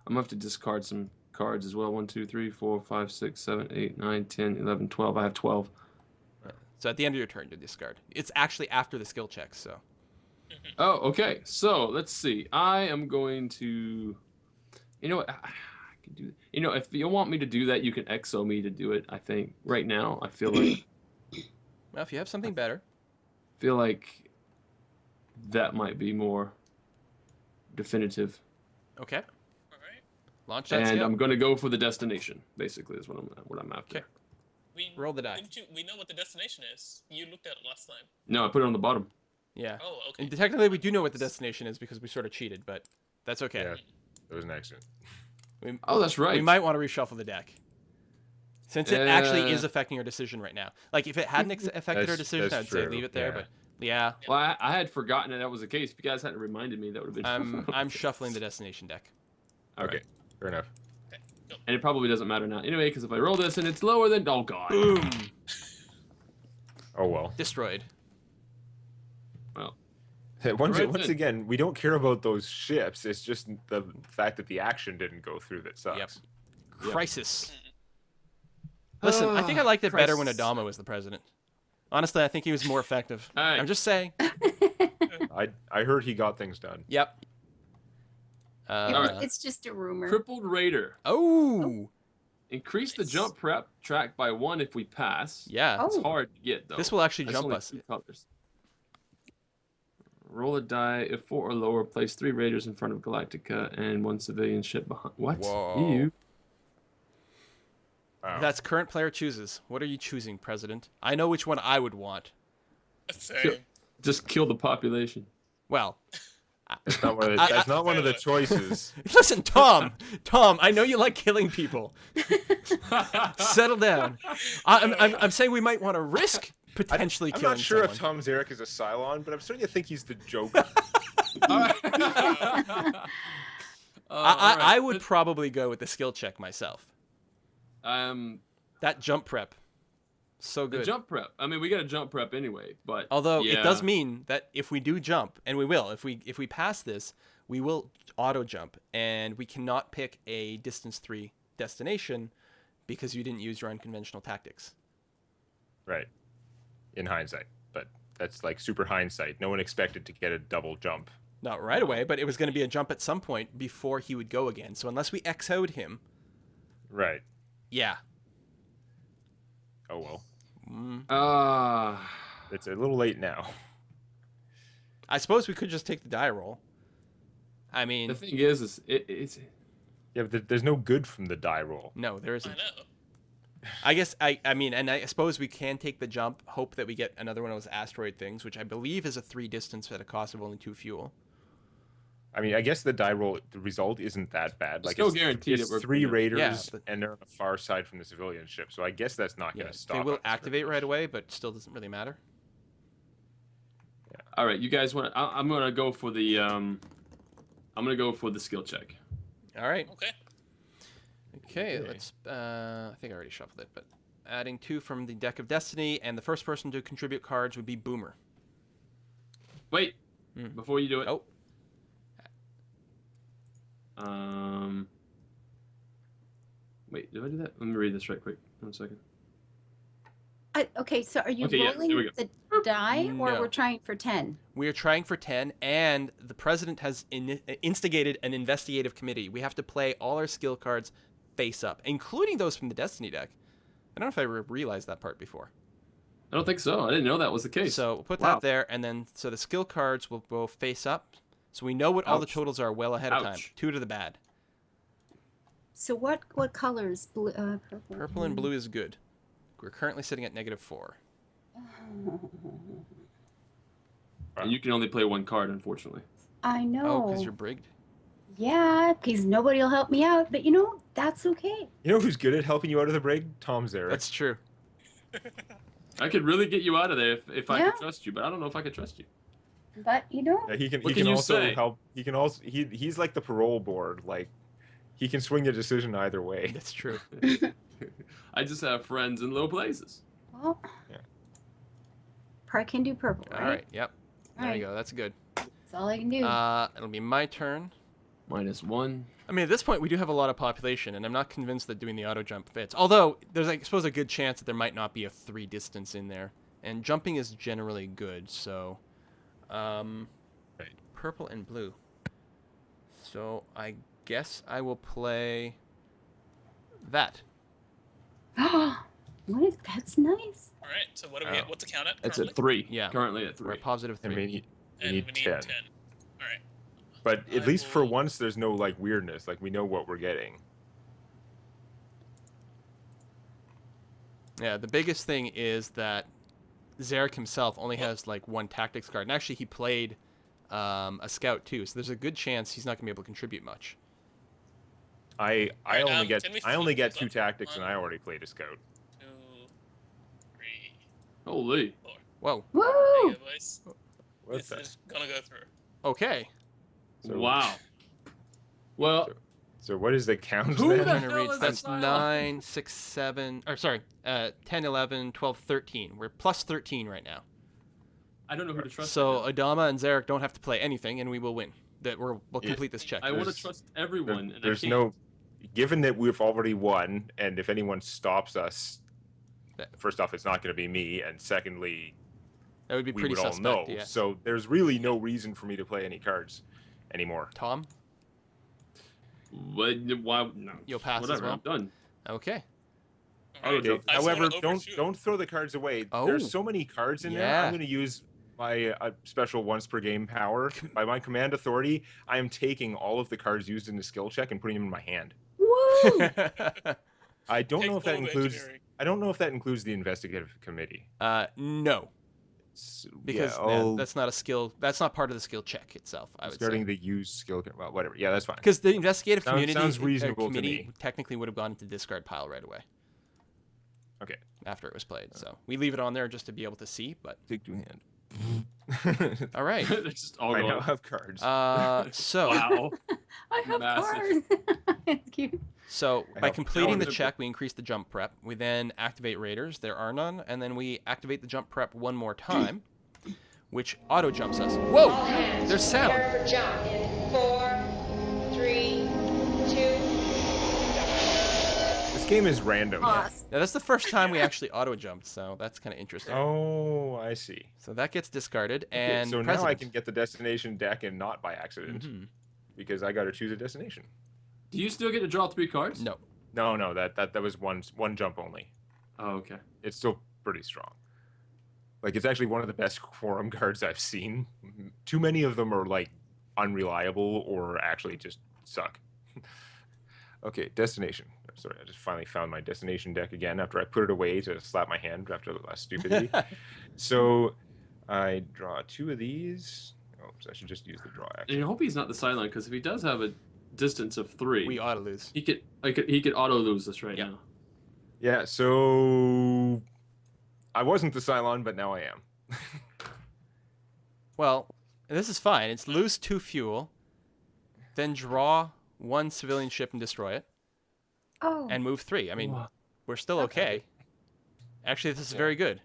gonna have to discard some cards as well. 1, 2, 3, 4, 5, 6, 7, 8, 9, 10, 11, 12. I have 12. So at the end of your turn, you discard. It's actually after the skill checks, so. Oh, okay. So let's see. I am going to, you know what? I can do. You know, if you want me to do that, you can exo me to do it. I think right now, I feel like Well, if you have something better. that might be more definitive. Okay. All right. Launch that And skill. I'm going to go for the destination. Basically, is what I'm after. Okay. We Roll the die. We know what the destination is. You looked at it last time. No, I put it on the bottom. Yeah. Oh, okay. And technically, we do know what the destination is because we sort of cheated, but that's okay. Yeah, that was an accident. We, Oh, that's right. we might want to reshuffle the deck. Since it actually is Uh, affecting our decision right now. Like, if it hadn't affected our That's- decision, that's I'd say true, leave it there, yeah. but yeah, Well, I had forgotten that was the case. If you guys hadn't reminded me, that would have been. I'm shuffling the destination deck. All right. Okay, fair enough. And it probably doesn't matter now anyway, because if I roll this and it's lower than oh god. Boom! Oh well. Destroyed. Well, Once Right once then. again, we don't care about those ships. It's just the fact that the action didn't go through that sucks. Yep. Yep. Crisis. Listen, I think I liked it better when Adama was the president. Honestly, I think he was more effective. All right. I'm just saying. I heard he got things done. Yep. Alright. It's just a rumor. crippled raider. Oh! Increase the Nice. jump prep track by 1 if we pass. Yeah. Oh. It's hard to get though. This will actually That's jump only us. 2 colors. Roll a die. If 4 or lower, place 3 raiders in front of Galactica and 1 civilian ship behind. What? Whoa. You? Wow. That's current player chooses. What are you choosing, President? I know which one I would want. Same. Just kill the population. Well, That's not one of the, that's not one of the choices. listen, Tom. Tom, I know you like killing people. Settle down. I'm saying we might want to risk potentially I'm killing not sure someone. if Tom Zarek is a Cylon, but I'm starting to think he's the Joker. I would probably go with the skill check myself. That jump prep, so The good. jump prep. I mean, we got a jump prep anyway, but Although yeah. it does mean that if we do jump, and we will, if we pass this, we will auto jump, and we cannot pick a distance 3 destination because you didn't use your unconventional tactics. Right. In hindsight, but that's like super hindsight. No one expected to get a double jump. Not right away, but it was going to be a jump at some point before he would go again. So unless we XO'd him, Right. yeah. Oh well. It's a little late now. I suppose we could just take the die roll. I mean, The thing is it's Yeah, but there's no good from the die roll. no, there I isn't. know. I guess I mean, and I suppose we can take the jump, hope that we get another one of those asteroid things, which I believe is a 3 distance at a cost of only 2 fuel. I mean, I guess the die roll, the result isn't that bad. Like, Still it's, guaranteed it's that we're 3 gonna- raiders, Yeah, but- and they're on the far side from the civilian ship. So I guess that's not Yeah, going to stop. they will us activate very right much. away, but still doesn't really matter. All right, you guys want? I'm gonna go for the skill check. All right. Okay. Okay, Okay. let's. I think I already shuffled it, but adding 2 from the deck of destiny, and the first person to contribute cards would be Boomer. Wait, Hmm. before you do it. Oh, Wait, did I do that? Let me read this right quick. 1 second. Okay, so are you Okay, yeah, rolling here we go. the die, or No. we're trying for 10? we are trying for 10, and the president has instigated an investigative committee. We have to play all our skill cards face up, including those from the destiny deck. I don't know if I realized that part before. I don't think so. I didn't know that was the case. So we'll put Wow. that there, and then so the skill cards will go face up, so we know what all the Ouch. totals are well ahead of time. Ouch. 2 to the bad. So what colors? Blue, purple. Purple and blue is good. We're currently sitting at -4. And you can only play 1 card, unfortunately. I Oh, know. because you're brigged. Yeah, because nobody will help me out. But that's okay. You know who's good at helping you out of the brig? Tom Zarek. That's true. I could really get you out of there if I Yeah. could trust you, but I don't know if I could trust you. But Yeah, he can. What He can can you also say? help. He can also. He's like the parole board. Like, he can swing a decision either way. That's true. I just have friends in low places. well, Yeah. I can do purple, All right? right. Yep. There Alright. you go. That's good. That's all I can do. It'll be my turn. -1. I mean, at this point, we do have a lot of population, and I'm not convinced that doing the auto jump fits. Although there's, I suppose, a good chance that there might not be a 3 distance in there, and jumping is generally good. So, Right. purple and blue. So I guess I will play that. That's nice. All right. So what do we Oh. get? What's the count at? It's currently? at 3. Yeah. Currently at We're 3. at positive And 3. we And need we need 10. 10. All right. But at I least for will- once, there's no like weirdness. Like, we know what we're getting. Yeah, the biggest thing is that Zarek himself only has like 1 tactics card, and actually he played a scout too, so there's a good chance he's not gonna be able to contribute much. I Alright, only get can we I only flip get those 2 up? tactics, and I 1, already played a scout. 2, 3, Holy. 4. Whoa. Woo! There you go, boys. What This the? is gonna go through. Okay. So- Wow. Well, So what is the count Who then? the Trying to hell read. is That's that Cylon? 9, 6, 7, or sorry, 10, 11, 12, 13. We're plus 13 right now. I don't know who to trust. So right Adama and Zarek don't have to play anything, and we will win. We'll Yeah. complete this check. now. I want to there's- trust everyone, and There's I can't. no. Given that we've already won, and if anyone stops us, first off, it's not going to be me, and secondly, That would be we pretty would all suspect. know. Yeah. So there's really no reason for me to play any cards anymore. Tom. Why? No. You'll pass as Whatever. well? I'm done. Okay. All right. Okay. I just However, wanna don't overshoot. don't throw the cards away. Oh. There's so many cards in there. Yeah. I'm going to use my special once per game power. By my command authority, I am taking all of the cards used in the skill check and putting them in my hand. Woo! I don't Take know if that full includes. engineering. I don't know if that includes the investigative committee. No, because yeah, that's not a skill. That's not part of the skill check itself. I would starting say. the use skill. Well, whatever. Yeah, that's fine. Because the investigative Sounds- community sounds reasonable to committee me. technically would have gone into discard pile right away Okay. after it was played. So we leave it on there just to be able to see. But Take 2 hand. all right. They're just all I going. now have cards. So Wow. I have Massive. cards. It's cute. so I by have completing the powers. check, we increase the jump prep. We then activate raiders. There are none, and then we activate the jump prep one more time, which auto jumps us. Whoa! All hands, There's sound. prepare for jump in 4, 3, 2. This game is random. Pause. Now that's the first time we actually auto jumped, so that's kind of interesting. Oh, I see. So that gets discarded, Okay, and so now I president. can get the destination deck and not by accident Mhm. because I got to choose a destination. Do you still get to draw 3 cards? No. No, that was one jump only. Oh, okay. It's still pretty strong. Like, it's actually one of the best quorum cards I've seen. Too many of them are like unreliable or actually just suck. Okay, destination. Sorry, I just finally found my destination deck again after I put it away to slap my hand after the last stupidity. So I draw 2 of these, Oops, I should just use the draw And action. I hope he's not the Cylon, because if he does have a distance of 3, We ought to lose. he could auto lose us right now. Yeah, so I wasn't the Cylon, but now I am. Well, this is fine. It's lose 2 fuel, then draw 1 civilian ship and destroy it, Oh. and move 3. I mean, Wow. we're still okay. Actually, this is very good.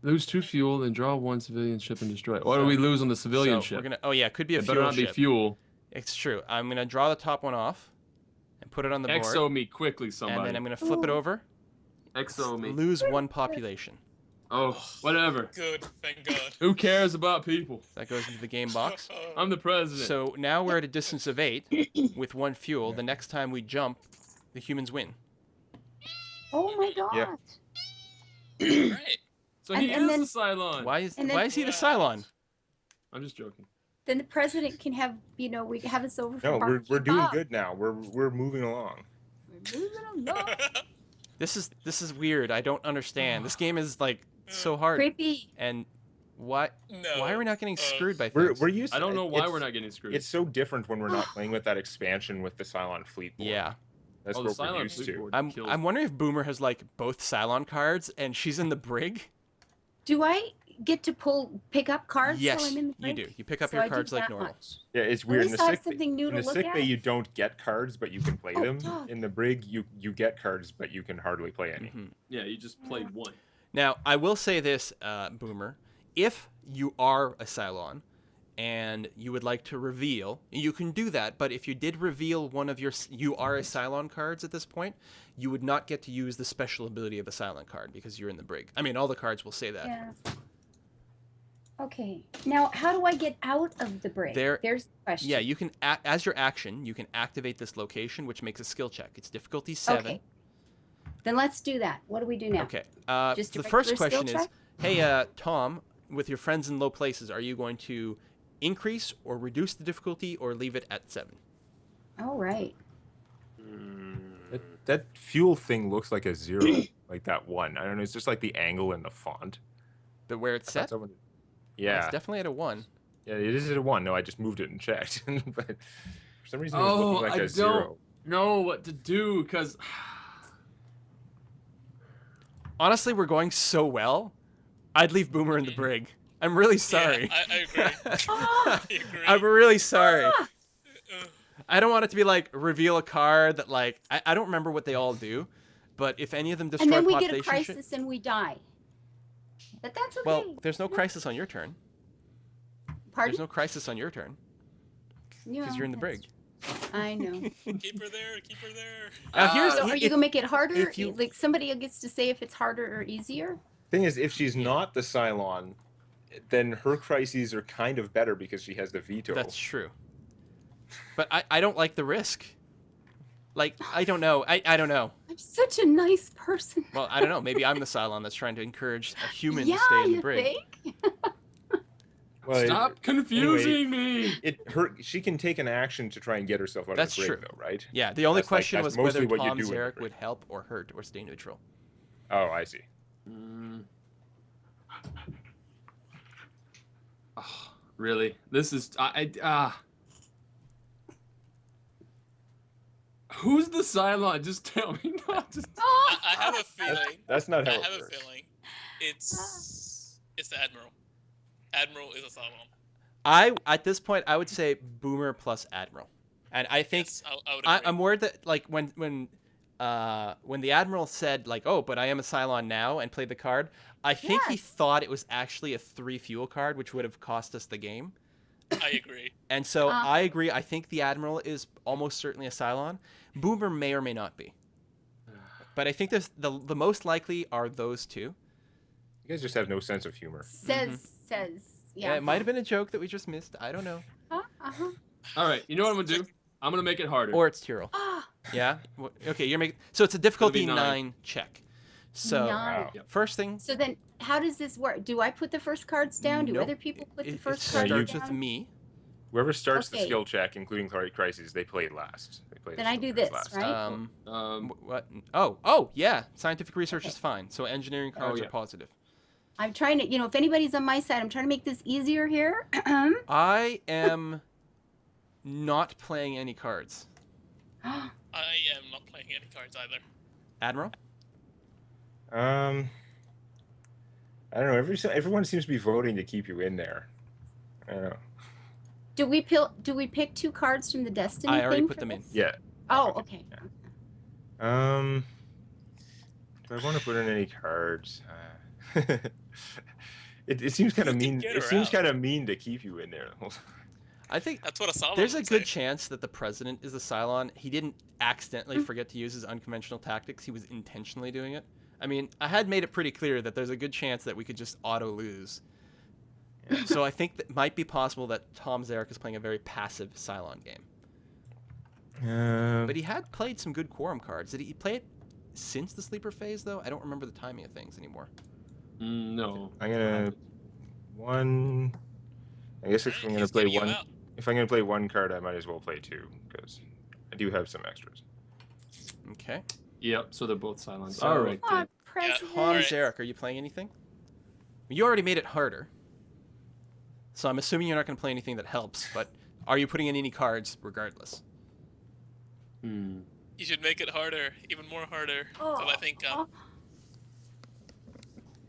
Lose 2 fuel, then draw 1 civilian ship and destroy it. What do we lose on the civilian So ship? we're gonna. Oh yeah, it could be a It better fuel not be ship. fuel. It's true. I'm gonna draw the top one off, and put it on the board, Exo me quickly, and somebody. then I'm gonna flip it Ooh. over. Exo me. Lose 1 population. Oh, whatever. Good, thank God. Who cares about people? That goes into the game box. I'm the president. So now we're at a distance of 8 with 1 fuel. The next time we jump, the humans win. Oh my God. Yeah. Right. So he and is then- the Cylon. Why is And then- why is he the Cylon? I'm just joking. Then the president can have, we have us over for No, we're barbecue doing Bob. good now. We're moving along. We're moving along. This is weird. I don't understand. This game is like so hard. Creepy. And why No. why are we not getting screwed by We're things? we're used. I don't know why it's- we're not getting screwed. It's so different when we're not playing with that expansion with the Cylon fleet board. Yeah. That's the what we're Cylon used fleet to. board I'm kills- I'm wondering if Boomer has like both Cylon cards and she's in the brig. Do I get to pick up cards Yes, while I'm in the you break? do. You pick up So your I do cards like that normal. much. Yeah, it's At weird. In least the I have sick something new in to the look sick at. bay, you don't get cards, but you can play Oh, them. God. In the brig, you get cards, but you can hardly play any. Mhm. Yeah, you just played 1. Now, I will say this, Boomer. If you are a Cylon and you would like to reveal, you can do that. But if you did reveal one of you are a Cylon cards at this point, you would not get to use the special ability of a Cylon card because you're in the brig. I mean, all the cards will say that. Yeah. Okay. Now, how do I get out of the break? There's the question. Yeah, you can, as your action, you can activate this location, which makes a skill check. It's difficulty 7. Okay. Then let's do that. What do we do now? Okay. Just a The first regular skill question is, check? hey, Tom, with your friends in low places, are you going to increase or reduce the difficulty or leave it at 7? All right. That fuel thing looks like a 0, like that 1. I don't know. It's just like the angle and the font. But where it's I thought set? someone- It's Yeah, definitely at a 1. yeah, it is at a 1. No, I just moved it and checked, but for some reason it Oh, looks like I a don't 0. know what to do, because... Honestly, we're going so well. I'd leave Boomer in the brig. I'm really sorry. Yeah, I agree. Ah! I agree. I'm really sorry. Ah! Ugh. I don't want it to be like reveal a card that like I don't remember what they all do, but if any of them destroy And then we get population a crisis and we die. But that's okay. well, there's no crisis on your turn. Pardon? There's no crisis on your turn because you're in the brig. I know. Keep her there. Keep her there. Now here's So are you gonna make it harder? if you- Like somebody gets to say if it's harder or easier? Thing is, if she's not the Cylon, then her crises are kind of better because she has the veto. That's true. But I don't like the risk. Like I don't know. I don't know. I'm such a nice person. Well, I don't know. Maybe I'm the Cylon that's trying to encourage a human yeah, to stay in the you brig. think? Well, Stop confusing me! she can take an action to try and get herself out That's of the brig, true. though, right? Yeah, the only That's question that's was whether mostly what you Tom do in the Zarek brig. would help or hurt or stay neutral. Oh, I see. Oh, really? This is... Who's the Cylon? Just tell me. Not just... I have a feeling. That's not I how have it a works. feeling. It's the Admiral. Admiral is a Cylon. At this point I would say Boomer plus Admiral, and I think Yes, I would agree. I'm worried that like when the Admiral said like, oh, but I am a Cylon now and played the card, I think he Yes. thought it was actually a 3 fuel card, which would have cost us the game. I agree. And so I agree. I think the Admiral is almost certainly a Cylon. Boomer may or may not be. But I think the most likely are those two. You guys just have no sense of humor. says. Yeah. It might have been a joke that we just missed. I don't know. Uh-huh. All right, you know what I'm gonna do? I'm gonna make it harder. Or it's Tyrrell. Ah, Yeah? Okay, you're making... So it's a difficulty It'll be 9 check. So nine. Wow. first thing... So then, how does this work? Do I put the first cards down? Do Nope. other people put the It first Yeah, cards you- starts down? with me. Whoever starts the Okay. skill check, including crises, they play last. They play the Then I skill do cards this, last. right? What? Oh, yeah. Scientific research is fine. So engineering cards yeah. are positive. I'm trying to, if anybody's on my side, I'm trying to make this easier here. I am not playing any cards. I am not playing any cards either. Admiral? I don't know. Everyone seems to be voting to keep you in there. I don't know. Do we pick 2 cards from the Destiny I already thing put for them in. this? Yeah. Oh, okay. Do I want to put in any cards? It seems kind of You can mean. get It her seems out. kind of mean to keep you in there. I think That's what a Sylon there's a would good say. chance that the president is the Cylon. He didn't accidentally forget to use his unconventional tactics. He was intentionally doing it. I mean, I had made it pretty clear that there's a good chance that we could just auto lose. So I think that might be possible that Tom Zarek is playing a very passive Cylon game. But he had played some good quorum cards. Did he play it since the sleeper phase, though? I don't remember the timing of things anymore. No. I'm gonna one. I guess if Alright, I'm gonna he's play getting you one, out. if I'm gonna play one card, I might as well play 2 because I do have some extras. Okay. Yep. So they're both Cylons. So- All right. Oh, Good. President. Tom Alright. Zarek, are you playing anything? You already made it harder. So I'm assuming you're not going to play anything that helps, but are you putting in any cards regardless? Hmm. You should make it harder, even more harder. Oh, But I think oh.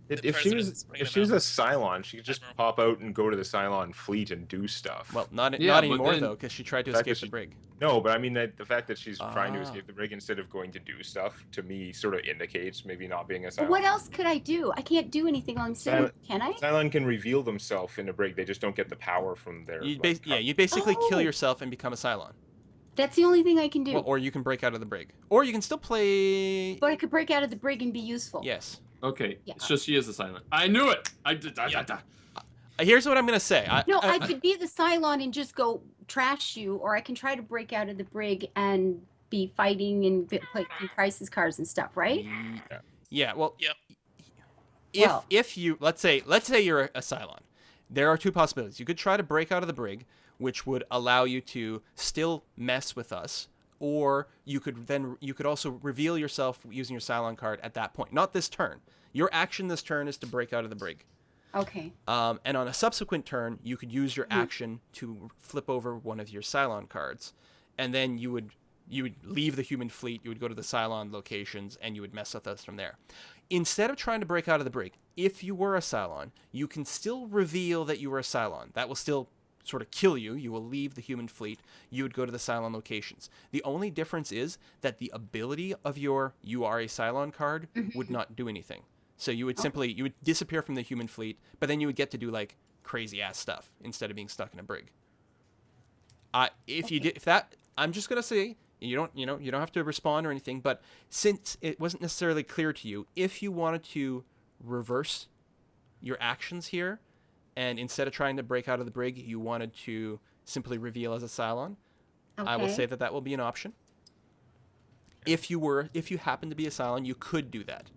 The If she president's was bringing if she him was a Cylon, she could just Admiral. pop out and go to the Cylon fleet and do stuff. Well, not Yeah, not but anymore, then- though, because she tried to The fact escape that the brig. No, but I mean the fact that she's trying to Ah. escape the brig instead of going to do stuff to me sort of indicates maybe not being a But Cylon. what else could I do? I can't do anything while I'm sitting. Can I? Cylon can reveal themselves in a brig. They just don't get the power from their. You like, you basically kill Oh. yourself and become a Cylon. That's the only thing I can do. Well, or you can break out of the brig. Or you can still play... But I could break out of the brig and be useful. Yes. Okay. Yeah. So she is a Cylon. I knew it. I did. Yeah. Here's what I'm going to say. No, I could be the Cylon and just go trash you, or I can try to break out of the brig and be fighting and play crisis cards and stuff, right? Yeah, well... Yep. If you... Let's say you're a Cylon. There are 2 possibilities. You could try to break out of the brig, which would allow you to still mess with us, or you could also reveal yourself using your Cylon card at that point. Not this turn. Your action this turn is to break out of the brig. Okay. And on a subsequent turn, you could use your action to flip over one of your Cylon cards, and then you would leave the human fleet. You would go to the Cylon locations, and you would mess with us from there. Instead of trying to break out of the brig, if you were a Cylon, you can still reveal that you were a Cylon. That will still sort of kill you. You will leave the human fleet. You would go to the Cylon locations. The only difference is that the ability of your "you are a Cylon" card would not do anything. So you would simply you would disappear from the human fleet, but then you would get to do like crazy ass stuff instead of being stuck in a brig. I'm just gonna say you don't have to respond or anything, but since it wasn't necessarily clear to you, if you wanted to reverse your actions here, and instead of trying to break out of the brig, you wanted to simply reveal as a Cylon, I will Okay. say that will be an option. If you happen to be a Cylon, you could do that.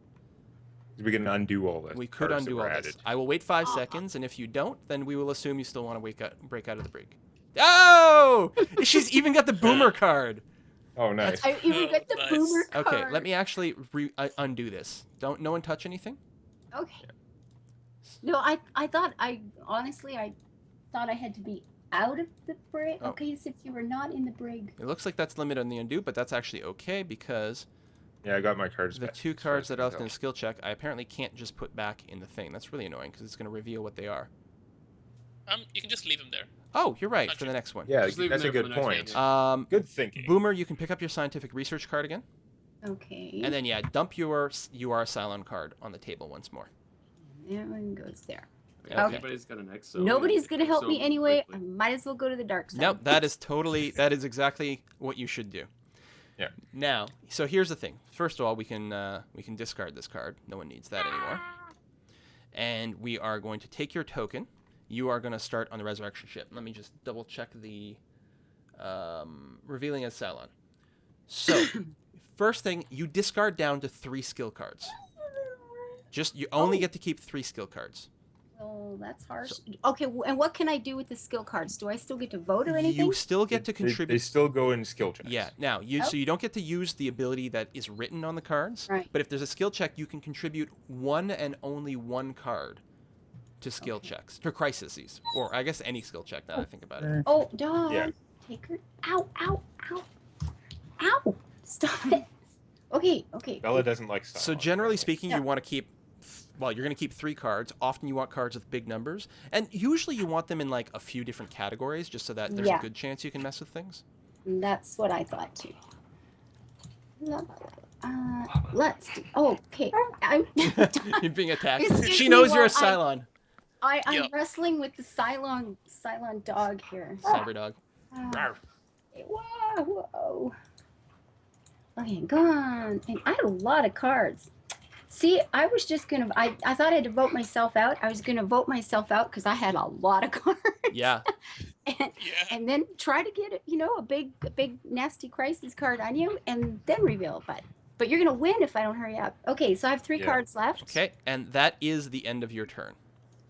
We can undo all this. We could cards that undo were all added. this. I will wait 5 seconds, and if you don't, then we will assume you still want to break out of the brig. Oh! She's even got the boomer card. Oh, nice. I even got the Nice. boomer card. Okay, let me actually undo this. No one touch anything? Okay. No, I thought I thought I had to be out of the brig. Oh. Okay, so if you were not in the brig. It looks like that's limited on the undo, but that's actually okay because Yeah, I got my cards the back. 2 as far cards as that I I can left in tell. the skill check, I apparently can't just put back in the thing. That's really annoying because it's going to reveal what they are. You can just leave him there. Oh, you're right Not for the you. next one. Yeah, Just leave that's a them there good for the next point. Good thinking. Boomer, you can pick up your scientific research card again, Okay. and then dump your "you are a Cylon" card on the table once more. that one goes there. Okay. Everybody's got an XO. Nobody's gonna help me XO anyway. I quickly. might as well go to the dark side. Nope, that is exactly what you should do. Yeah. Now, so here's the thing. First of all, we can discard this card. No one needs that anymore. And we are going to take your token. You are going to start on the resurrection ship. Let me just double check the revealing as Cylon. So, first thing, you discard down to 3 skill cards. You only get to keep 3 skill cards. So Oh, that's harsh. Okay, and what can I do with the skill cards? Do I still get to vote or anything? You still get to They contribute. still go in skill checks. Yeah. Now, so you don't get to use the ability that is written on the cards. Right. But if there's a skill check, you can contribute one and only one card to skill checks, to crises, or I guess any skill check. Now that I think about it. Oh, dog. Yeah. Take her. Ow, ow, ow. Ow. Stop it. Okay. Bella doesn't like Cylon. So generally speaking, Yeah. you want to keep. Well, you're going to keep 3 cards. Often you want cards with big numbers, and usually you want them in like a few different categories, just so that there's a Yeah. good chance you can mess with things. That's what I thought too. Let's do. Oh, okay. I'm You're being attacked. Excuse She me knows you're a while Cylon. I'm Yep. wrestling with the Cylon dog here. Cyber dog. Uh, whoa. Okay, gone. And I had a lot of cards. See, I was just gonna. I thought I had to vote myself out. I was gonna vote myself out because I had a lot of cards. Yeah. and, Yeah. and then try to get a big nasty crisis card on you, and then reveal. But you're gonna win if I don't hurry up. Okay, so I have 3 Yeah. cards left. Okay, and that is the end of your turn.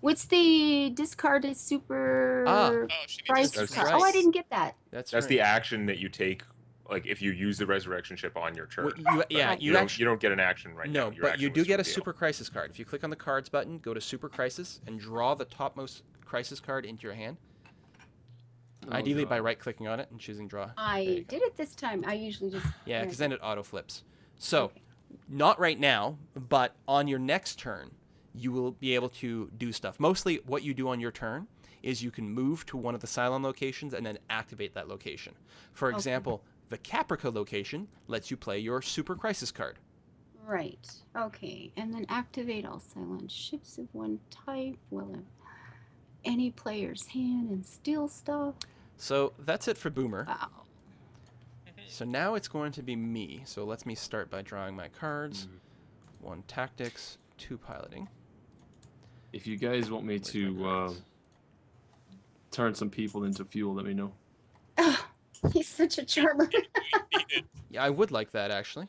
What's the discarded super Oh, she needs crisis to That's card? right. Oh, I didn't get that. That's That's right. the action that you take, like if you use the resurrection ship on your turn. Well, yeah, But you don't, actually you don't get an action right no, now. Your but action you do was to get a reveal. super crisis card. If you click on the cards button, go to super crisis, and draw the topmost crisis card into your hand. Oh, Ideally God. by right-clicking on it and choosing draw. There I you go. did it this time. I usually just Yeah, because then it auto flips. So, Okay. not right now, but on your next turn, you will be able to do stuff. Mostly, what you do on your turn is you can move to one of the Cylon locations and then activate that location. For Okay. example, the Caprica location lets you play your Super Crisis card. Right. Okay. And then activate all Cylon ships of one type. Well, any player's hand and steal stuff. So that's it for Boomer. Wow. So now it's going to be me. So let me start by drawing my cards. 1 tactics, 2 piloting. If you guys want me Where's my to cards? turn some people into fuel, let me know. He's such a charmer. Yeah, I would like that actually,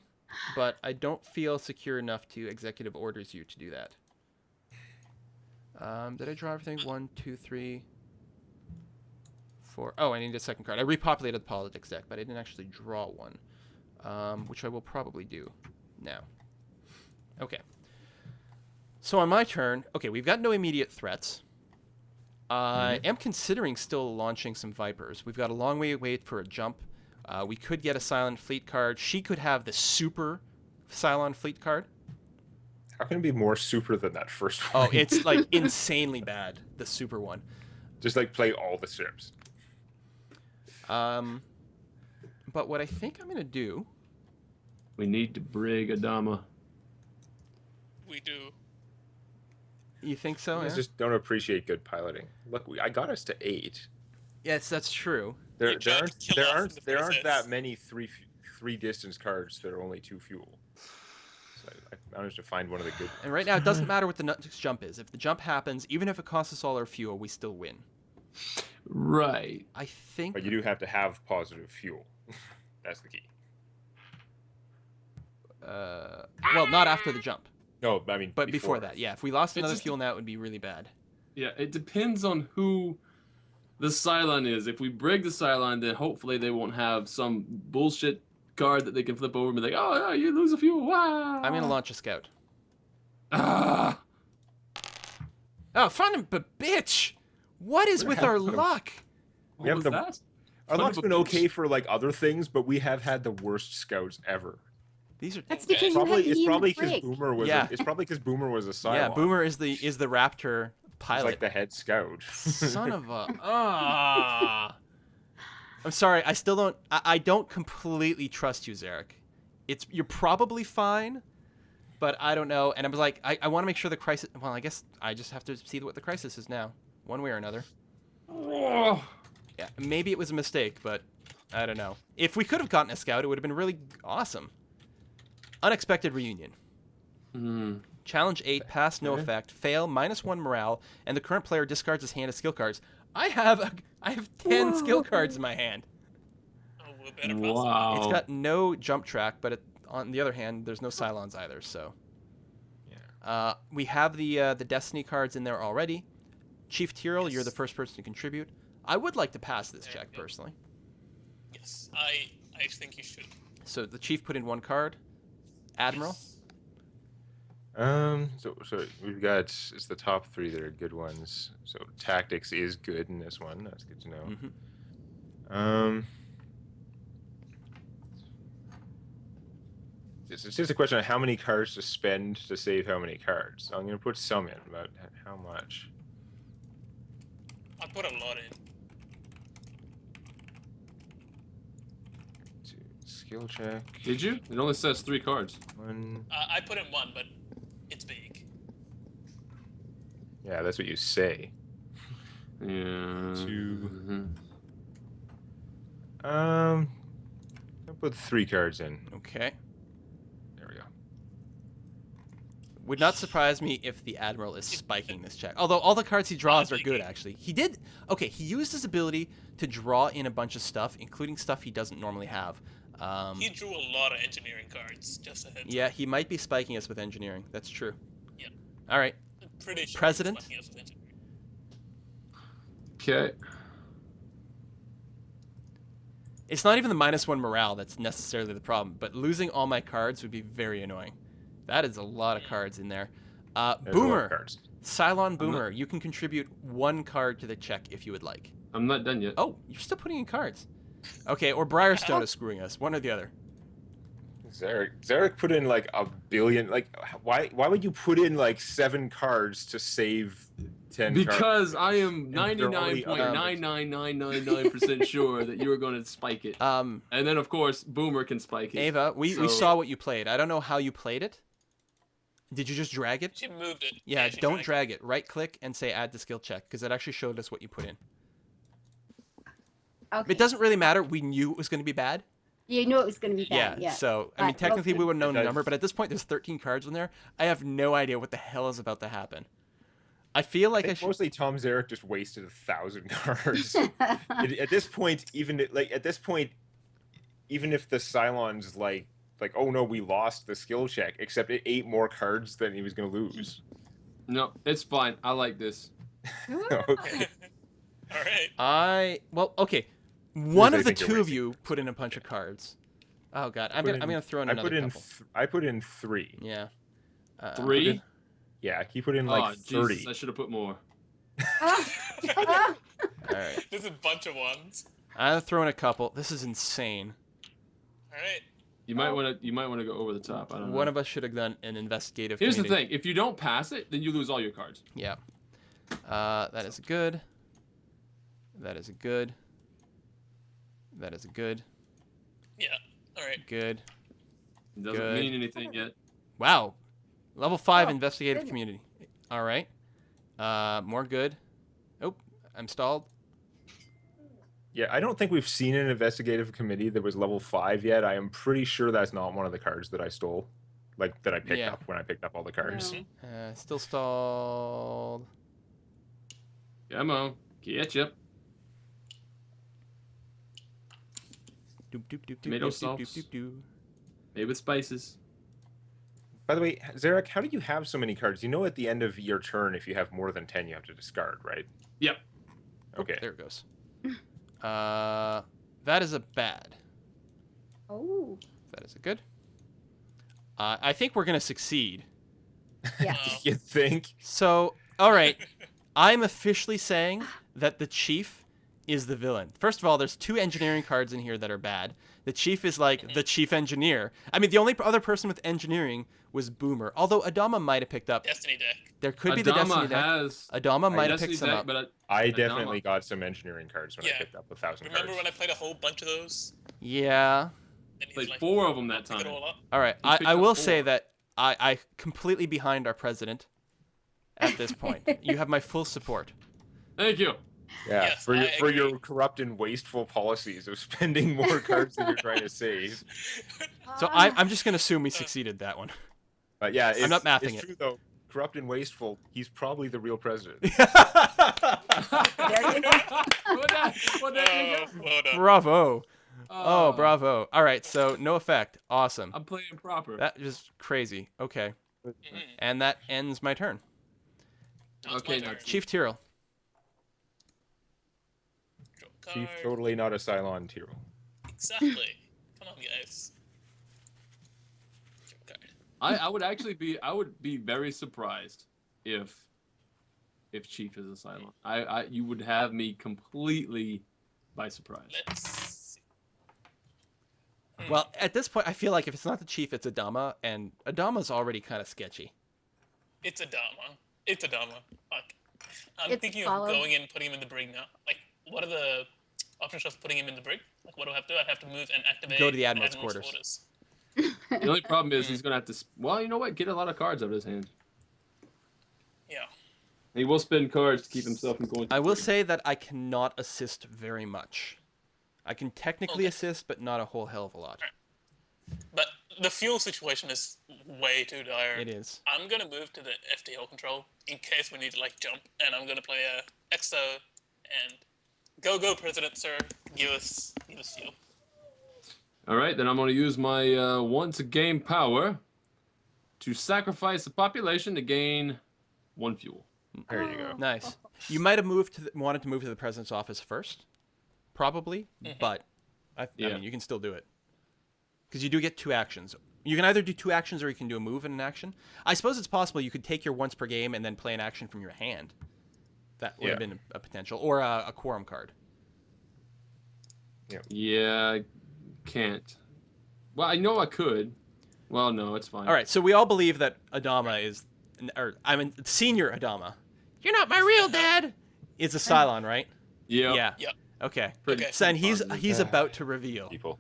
but I don't feel secure enough to executive orders you to do that. Did I draw everything? 1, 2, 3, 4. Oh, I need a second card. I repopulated the politics deck, but I didn't actually draw one, which I will probably do now. Okay. So on my turn, okay, we've got no immediate threats. I am considering still launching some Vipers. We've got a long way to wait for a jump. We could get a Silent Fleet card. She could have the super Cylon Fleet card. How can it be more super than that first one? Oh, it's like insanely bad, the super one. Just like play all the ships. But what I think I'm going to do... We need to brig Adama. We do. You think so? You guys Yeah? just don't appreciate good piloting. Look, I got us to 8. Yes, that's true. There, You there tried aren't to kill there off aren't in the there aren't process. that many three distance cards that are only 2 fuel. So I managed to find one of the good. And right now, it doesn't matter what the next jump is. If the jump happens, even if it costs us all our fuel, we still win. Right. I think... But you do have to have positive fuel. That's the key. well, not after the jump. No, I mean, But before that, yeah. If we lost It's another just- fuel now, it would be really bad. Yeah, it depends on who the Cylon is. If we brig the Cylon, then hopefully they won't have some bullshit card that they can flip over and be like, oh, yeah, you lose a fuel. Wow. I'm going to launch a scout. Ah! Oh, fun, but bitch! What is with our luck? What have was the- that? Our Son luck's of a been okay bitch. for like other things, but we have had the worst scouts ever. These are... That's Okay. because Probably you it's had probably me in because the break. Boomer was. Yeah. It's probably because Boomer was a Cylon. Yeah, Boomer is the Raptor He's pilot. like the head scout. Son of a... Ah. I'm sorry, I still don't... I don't completely trust you, Zarek. You're probably fine, but I don't know. And I was like, I want to make sure the crisis... Well, I guess I just have to see what the crisis is now, one way or another. Oh. Yeah, maybe it was a mistake, but I don't know. If we could have gotten a scout, it would have been really awesome. Unexpected reunion. Hmm. Challenge 8, pass, no effect. Fail, -1 morale, and the current player discards his hand of skill cards. I have 10 skill cards in my hand. Oh, we better pass it. Wow. It's got no jump track, but on the other hand, there's no Cylons either. So Yeah. we have the Destiny cards in there already. Chief Tyrrell, you're the Yes. first person to contribute. I would like to pass this check, Okay. personally. Yes, I think you should. So the chief put in 1 card. Admiral? Yes. So we've got it's the top 3 that are good ones. So tactics is good in this one. That's good to know. Mm-hmm. It's just a question of how many cards to spend to save how many cards. So I'm going to put some in, but how much? I put a lot in. Skill check. Did you? It only says 3 cards. 1. I put in 1, but it's big. Yeah, that's what you say. Yeah. 2. I'll put 3 cards in. Okay. There we go. Would not surprise me if the Admiral is spiking this check. Although all the cards he draws are good, actually. He did... Okay, he used his ability to draw in a bunch of stuff, including stuff he doesn't normally have. He drew a lot of engineering cards, just ahead. Yeah, he might be spiking us with engineering. That's true. Yeah. All right. I'm pretty sure. President? He's fucking us with engineering. Okay. It's not even the -1 morale that's necessarily the problem, but losing all my cards would be very annoying. That is a lot of cards in there. There's a lot of Boomer. cards. Cylon Boomer, you can contribute 1 card to the check if you would like. I'm not done yet. Oh, you're still putting in cards. Okay, or Briarstone is screwing us. One or the other. Zarek put in like a billion. Like, why would you put in like 7 cards to save 10 cards? Because I am And they're already 99.99999% sure that you were going to spike it. And then, of course, Boomer can spike it. Ava, we So- saw what you played. I don't know how you played it. Did you just drag it? She moved it. Yeah, she don't dragged drag it. Right click and say add to skill check, because it actually showed us what you put in. Okay. It doesn't really matter. We knew it was going to be bad. You knew it was going to be bad. Yeah, Yeah. so, I mean, But technically we okay. would have known the It does- number, but at this point there's 13 cards in there. I have no idea what the hell is about to happen. I feel like I I think should... mostly Tom Zarek just wasted 1,000 cards. At this point, even if the Cylon's like, oh no, we lost the skill check, except it 8 more cards than he was going to lose. No, it's fine. I like this. Okay. All right. Well, okay. One they of the think you're 2 of wasting. you put in a bunch of cards. Oh god, I'm Put gonna in- throw in I another put in couple. I put in 3. Yeah. 3? Yeah, he put in Oh, like 30. Jesus, I should have put more. All right. There's a bunch of ones. I'm gonna throw in a couple. This is insane. All right. You might want to go over the top. I don't know. One of us should have done an investigative. Here's the committee. thing: if you don't pass it, then you lose all your cards. Yeah. That is good. That is good. That is good. Yeah. All right. Good. It doesn't Good. mean anything yet. Wow. Level 5 Oh, investigative goodness. community. All right. More good. Oh, I'm stalled. Yeah, I don't think we've seen an investigative committee that was level 5 yet. I am pretty sure that's not one of the cards that I stole, like that I picked Yeah. up when I picked up all the cards. No. Still stalled. Come on, catch up. Doop, doop, doop, doop, Tomato doop, doop, sauce. doop, doop. Maybe with spices. By the way, Zarek, how do you have so many cards? You know, at the end of your turn, if you have more than 10, you have to discard, right? Yep. Okay. There it goes. That is a bad. Oh. That is a good. I think we're gonna succeed. Yeah. You think? So, all right, I'm officially saying that the chief is the villain. First of all, there's 2 engineering cards in here that are bad. The chief is like the chief engineer. I mean, the only other person with engineering was Boomer. Although Adama might have picked up. Destiny deck. There could be the Destiny deck. has Adama might have Destiny picked some deck, up. but I Adama. definitely got some engineering cards when I Yeah. picked up 1,000 Remember cards. when I played a whole bunch of those? Yeah. And he's played like, 4 of them that pick it time. all up. All right. He picked I up will 4. say that I completely behind our president at this point. You have my full support. Thank you. Yeah, Yes, for I your agree. corrupt and wasteful policies of spending more cards than you're trying to save. So I'm just gonna assume we succeeded that one. But yeah, it's, not mathing it's it. true though. Corrupt and wasteful. He's probably the real president. There you go. Well, there you go. Hold up. Bravo. Oh, bravo. All right, so no effect. Awesome. I'm playing proper. That is crazy. Okay. Mhm. And that ends my turn. Now it's Okay, my now turn. Chief Tyrrell. card. Chief totally not a Cylon hero. Exactly. Come on, guys. Draw a card. I would be very surprised if Chief is a Cylon. You would have me completely by surprise. Let's see. Well, at this point, I feel like if it's not the Chief, it's Adama, and Adama's already kind of sketchy. It's Adama. It's Adama. Fuck. I'm It's thinking Apollo. of going in and putting him in the brig now. Like, what are the options of putting him in the brig? Like, what do I have to do? I have to move and activate Go to the Admiral's quarters. The only problem is he's gonna have to. Well, you know what? Get a lot of cards out of his hand. Yeah. He will spend cards to keep himself from going. I will say that I cannot assist very much. I can technically Okay. assist, but not a whole hell of a lot. But the fuel situation is way too dire. It is. I'm gonna move to the FTL control in case we need to like jump, and I'm gonna play a EXO and go President Sir, give us fuel. All right, then I'm gonna use my once a game power to sacrifice the population to gain 1 fuel. There you go. Nice. You might have wanted to move to the president's office first, probably, but I Yeah. mean, you can still do it because you do get 2 actions. You can either do 2 actions or you can do a move and an action. I suppose it's possible you could take your once per game and then play an action from your hand. That would have Yeah. been a potential, or a quorum card. Yeah, I can't. Well, I know I could. Well, no, it's fine. All right, so we all believe that Adama is, or I mean, senior Adama. You're not my real dad. Is a Cylon, right? Yeah. Yeah. Yep. Okay. Pretty- Okay. So then he's positive. about to reveal. People.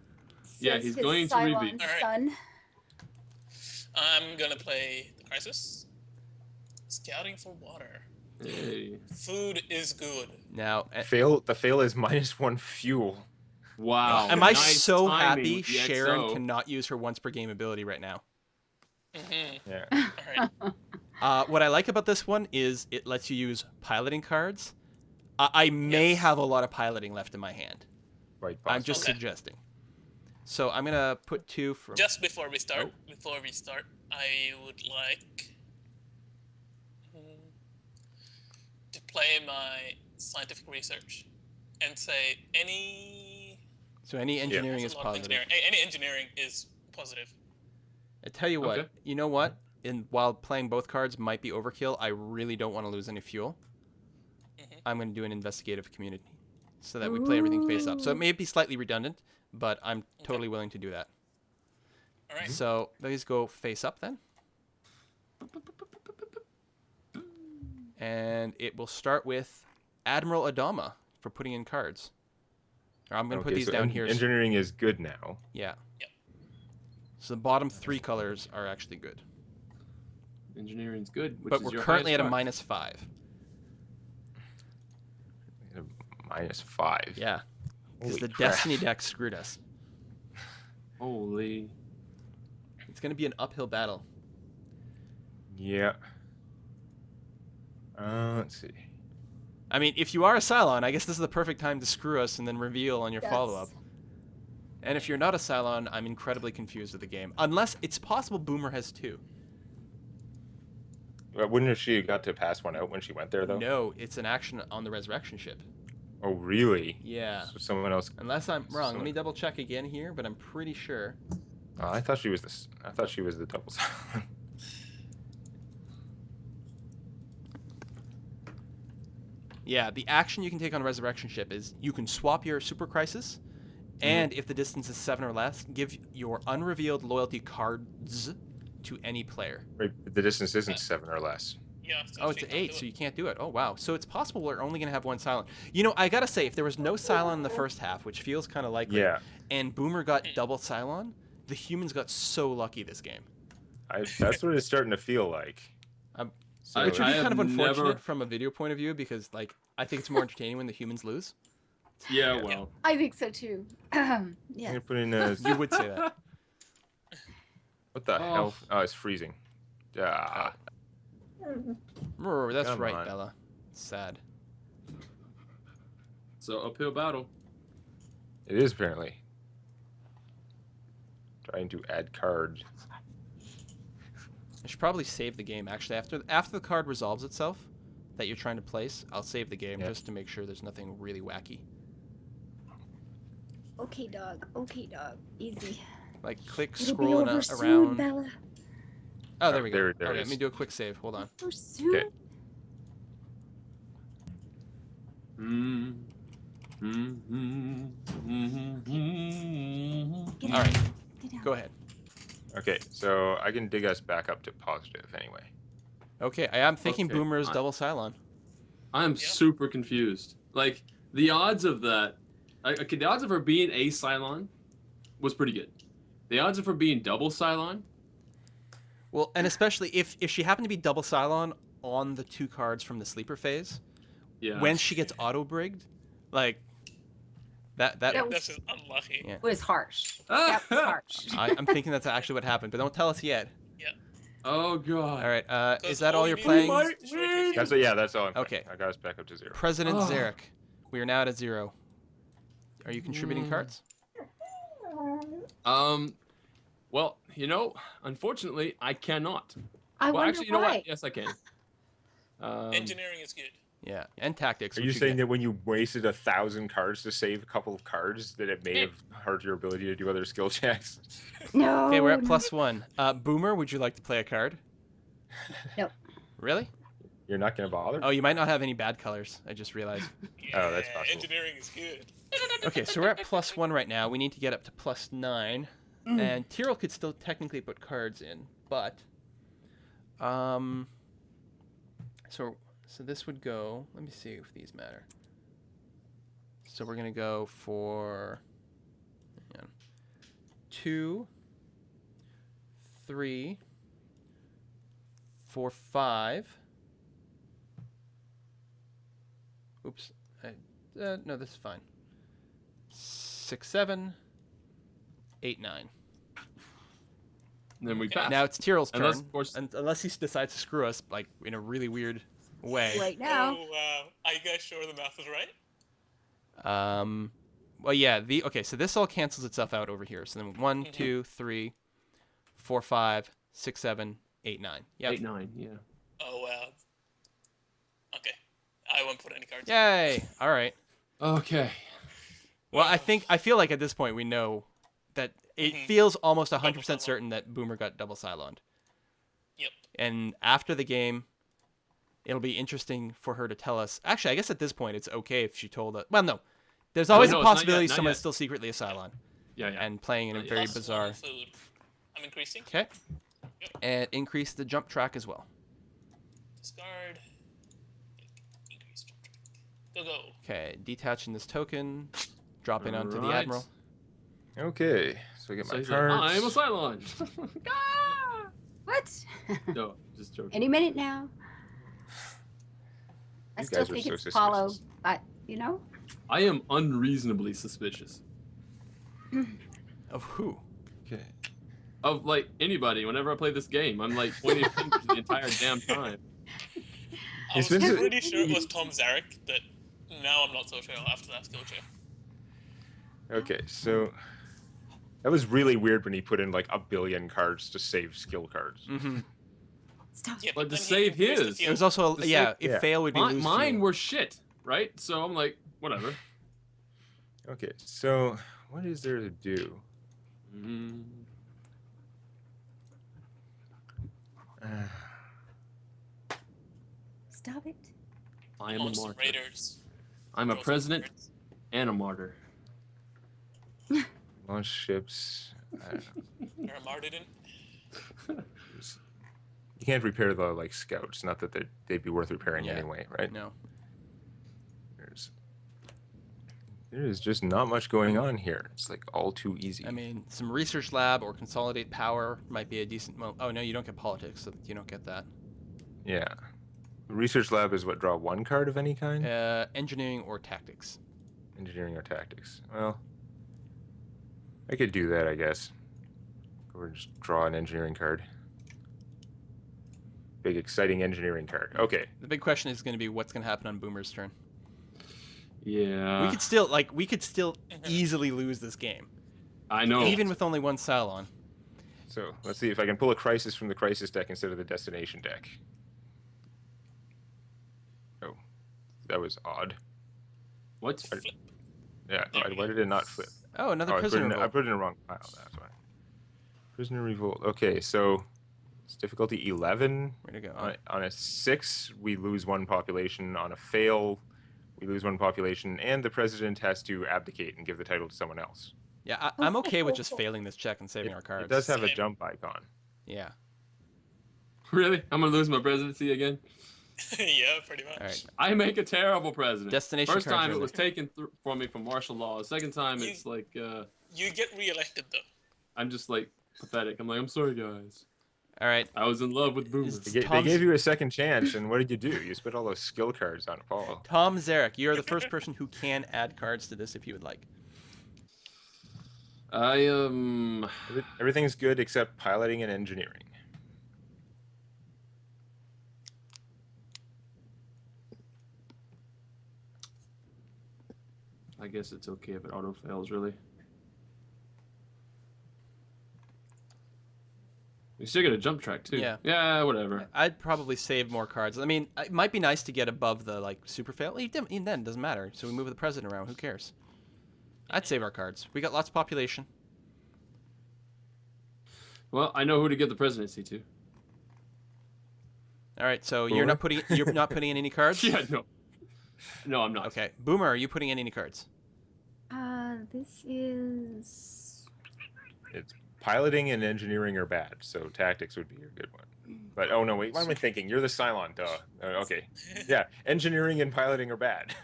Yeah, Says he's his going to Cylon reveal. Alright. son. I'm gonna play the Crisis. Scouting for water. Hey. Food is good. Now, The fail is -1 fuel. Wow. am I Nice so timing happy with the Sharon XO. cannot use her once per game ability right now? Yeah. All right. What I like about this one is it lets you use piloting cards. I may Yes. have a lot of piloting left in my hand. Quite I'm just Okay. suggesting. So I'm gonna put 2 from. Just before we start, I would like to play my scientific research and say any. So any engineering That's is a lot of positive. engineering. Any engineering is positive. I tell you what. Okay. You know what? While playing both cards might be overkill, I really don't want to lose any fuel. I'm going to do an investigative community so that we play everything face up. So it may be slightly redundant, but I'm totally willing to do that. All right. So these go face up then. And it will start with Admiral Adama for putting in cards. Or I'm going to put these down here. Engineering is good now. Yeah. Yep. So the bottom 3 colors are actually good. Engineering's good, which But is we're your currently at a highest -5. -5. Yeah. Because Holy the crap. Destiny deck screwed us. score. Holy. It's going to be an uphill battle. Yeah. Let's see. I mean, if you are a Cylon, I guess this is the perfect time to screw us and then reveal on your Yes. follow-up. And if you're not a Cylon, I'm incredibly confused with the game. Unless it's possible Boomer has 2. Wouldn't have she got to pass one out when she went there, though? No, it's an action on the resurrection ship. Oh, really? Yeah. So someone else. Unless I'm wrong. Let So- me double check again here, but I'm pretty sure. Oh, I thought she was the double. Yeah, the action you can take on a resurrection ship is you can swap your super crisis, and if the distance is 7 or less, give your unrevealed loyalty cards to any player. Right, the distance isn't 7 or less. Yeah. So Oh, it's she an can't 8, do so it. you can't do it. Oh, wow. So it's possible we're only going to have one Cylon. You know, I got to say, if there was no Cylon in the first half, which feels kind of likely, Yeah. and Boomer got double Cylon, the humans got so lucky this game. That's what it's starting to feel like. Um, So Which would be I kind of have unfortunate never- from a video point of view because, like, I think it's more entertaining when the humans lose. Yeah, Yeah. well. I think so too. I'm Yeah. gonna put in a. You would say that. What the Oh. hell? Oh, it's freezing. Ah. That's Come right, on. Bella. Sad. So uphill battle. It is apparently. Trying to add card. I should probably save the game actually after the card resolves itself that you're trying to place. I'll save the game Yeah. just to make sure there's nothing really wacky. Okay, dog. Okay, dog. Easy. Like click It'll be scrolling over soon, around. Bella. Oh, there we go. There it Okay, let is. me do a quick save. Hold on. Over soon. Okay. Get All down. right, Get down. go ahead. Okay, so I can dig us back up to positive anyway. Okay, I am thinking Okay, Boomer is fine. double Cylon. I'm super confused. Like the odds of that. Okay, the odds of her being a Cylon was pretty good. The odds of her being double Cylon. Well, and especially if she happened to be double Cylon on the 2 cards from the sleeper phase, Yeah. when she gets auto-brigged, like, that That That's just unlucky. Yeah. It was harsh. That was harsh. I'm thinking that's actually what happened, but don't tell us yet. Oh god. All right, is Because that all we you're need playing? is to destroy two That's fuels. yeah, that's all. I'm playing. Okay. I got us back up to 0. President Oh. Zarek, we are now at 0. Are you contributing cards? Well, unfortunately, I cannot. I Well, wonder actually, you know why. what? Yes, I can. Engineering is good. Yeah, and tactics. Are which you saying get. that when you wasted 1,000 cards to save a couple of cards, that it may have hurt your ability to do other skill checks? No. Okay, we're at no. +1. Boomer, would you like to play a card? Nope. Really? You're not gonna bother? Oh, you might not have any bad colors. I just realized. Yeah, Oh, that's possible. engineering is good. Okay, so we're at +1 right now. We need to get up to +9, and Tyrell could still technically put cards in, but so this would go. Let me see if these matter. So we're gonna go for 2, 3, 4, 5. Oops. No, this is fine. 6, 7, 8, 9. Then we pass. Now it's Tyrell's turn. Unless, of course- Unless he decides to screw us, like in a really weird way. Right now. Oh, wow. Are you guys sure the math is right? Well, yeah. Okay. So this all cancels itself out over here. So then 1, 2, 3, 4, 5, 6, 7, 8, 9. Yep. 8, 9. Yeah. Oh, wow. Okay. I won't put any cards. Yay! All right. Okay. Well, I feel like at this point we know that it feels almost 100% certain that Boomer got double Cyloned. Yep. And after the game, it'll be interesting for her to tell us. Actually, I guess at this point it's okay if she told us. Well, no. There's always no, a it's not possibility yet, not someone's yet. still secretly a Cylon Yeah, yeah. and playing in a Not yet. very Plus bizarre. one food. I'm increasing. Okay. And increase the jump track as well. Discard. Increase jump track. Go. Okay, detaching this token, dropping onto the Right. Admiral. Okay, so I get So my he's like, cards. I'm a Cylon. What? No, just joking. Any minute now. I You still guys are think so it's Apollo, suspicious. but I am unreasonably suspicious Of who? Okay. of like anybody. Whenever I play this game, I'm like pointing fingers the entire damn time. I was It's been- pretty sure it was Tom Zarek, but now I'm not so sure after that skill check. Okay, so that was really weird when he put in like 1 billion cards to save skill cards. Mm-hmm. stop. Yeah, But to then he save increased the his- field. It was also The yeah. same- If yeah. fail would be lose Mine fuel. were shit, right? So I'm like, whatever. Okay, so what is there to do? Mm. Stop it. I am a Monster martyr. Raiders. I'm a Draw some president cards. and a martyr. Launch ships. I don't know. You're a martyrdin. You can't repair the like scouts. Not that they'd be worth repairing Yeah. anyway, right? No. There is just not much going on here. It's like all too easy. I mean, some research lab or consolidate power might be a decent. Well, oh no, you don't get politics, so you don't get that. Yeah. Research lab is what, draw 1 card of any kind? Engineering or tactics. Engineering or tactics. Well, I could do that, I guess. Or just draw an engineering card. Big exciting engineering card. Okay. The big question is going to be what's going to happen on Boomer's turn. Yeah. We could still easily lose this game, I know. even with only 1 Cylon. So let's see if I can pull a crisis from the crisis deck instead of the destination deck. Oh, that was odd. What? Yeah, why did it not flip? Oh, another Oh, prisoner I revolt. put it in the wrong pile. That's why. Prisoner revolt. Okay, so it's difficulty 11. Where'd it go? On a 6, we lose 1 population. On a fail, we lose 1 population, and the president has to abdicate and give the title to someone else. Yeah, I'm okay with just failing this check and saving our cards. It does have a Same. jump icon. Yeah. Really? I'm gonna lose my presidency again? Yeah, pretty much. All right. I make a terrible president. Destination First cards time are it in was taken from me from martial law. The second time You- it's like You get re-elected though. I'm just like pathetic. I'm like, I'm sorry guys. All right. I was in love with Boomer. Is- They Tom's- gave you a second chance, and what did you do? You spent all those skill cards on Apollo. Tom Zarek, you are the first person who can add cards to this if you would like. I Everything's good except piloting and engineering. I guess it's okay if it auto fails, really. We still get a jump track too. Yeah. Yeah, whatever. I'd probably save more cards. I mean, it might be nice to get above the like super fail. Even then, it doesn't matter. So we move the president around. Who cares? I'd save our cards. We got lots of population. Well, I know who to give the presidency to. All right. So Boomer? you're not putting in any cards. Yeah, no. No, I'm not. Okay. Boomer, are you putting in any cards? This is. It's piloting and engineering are bad, so tactics would be your good one. But oh no, wait, what am I thinking? You're the Cylon, duh. Okay, yeah, engineering and piloting are bad.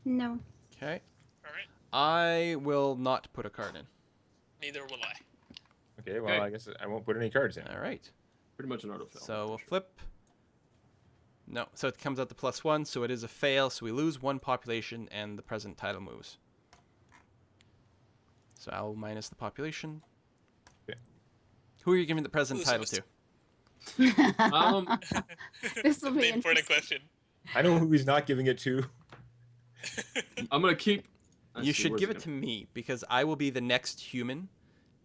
No. Okay. All right. I will not put a card in. Neither will I. Okay, well, Okay. I guess I won't put any cards in. All right. Pretty much an auto fail. So we'll flip. No, so it comes out the +1, so it is a fail. So we lose 1 population, and the present title moves. So I'll minus the population. Okay. Who are you giving the present Who's title host? to? This will be The important interesting. question. I know who he's not giving it to. I'm gonna keep. Let's You see, should where's give it it to me because I will be the next human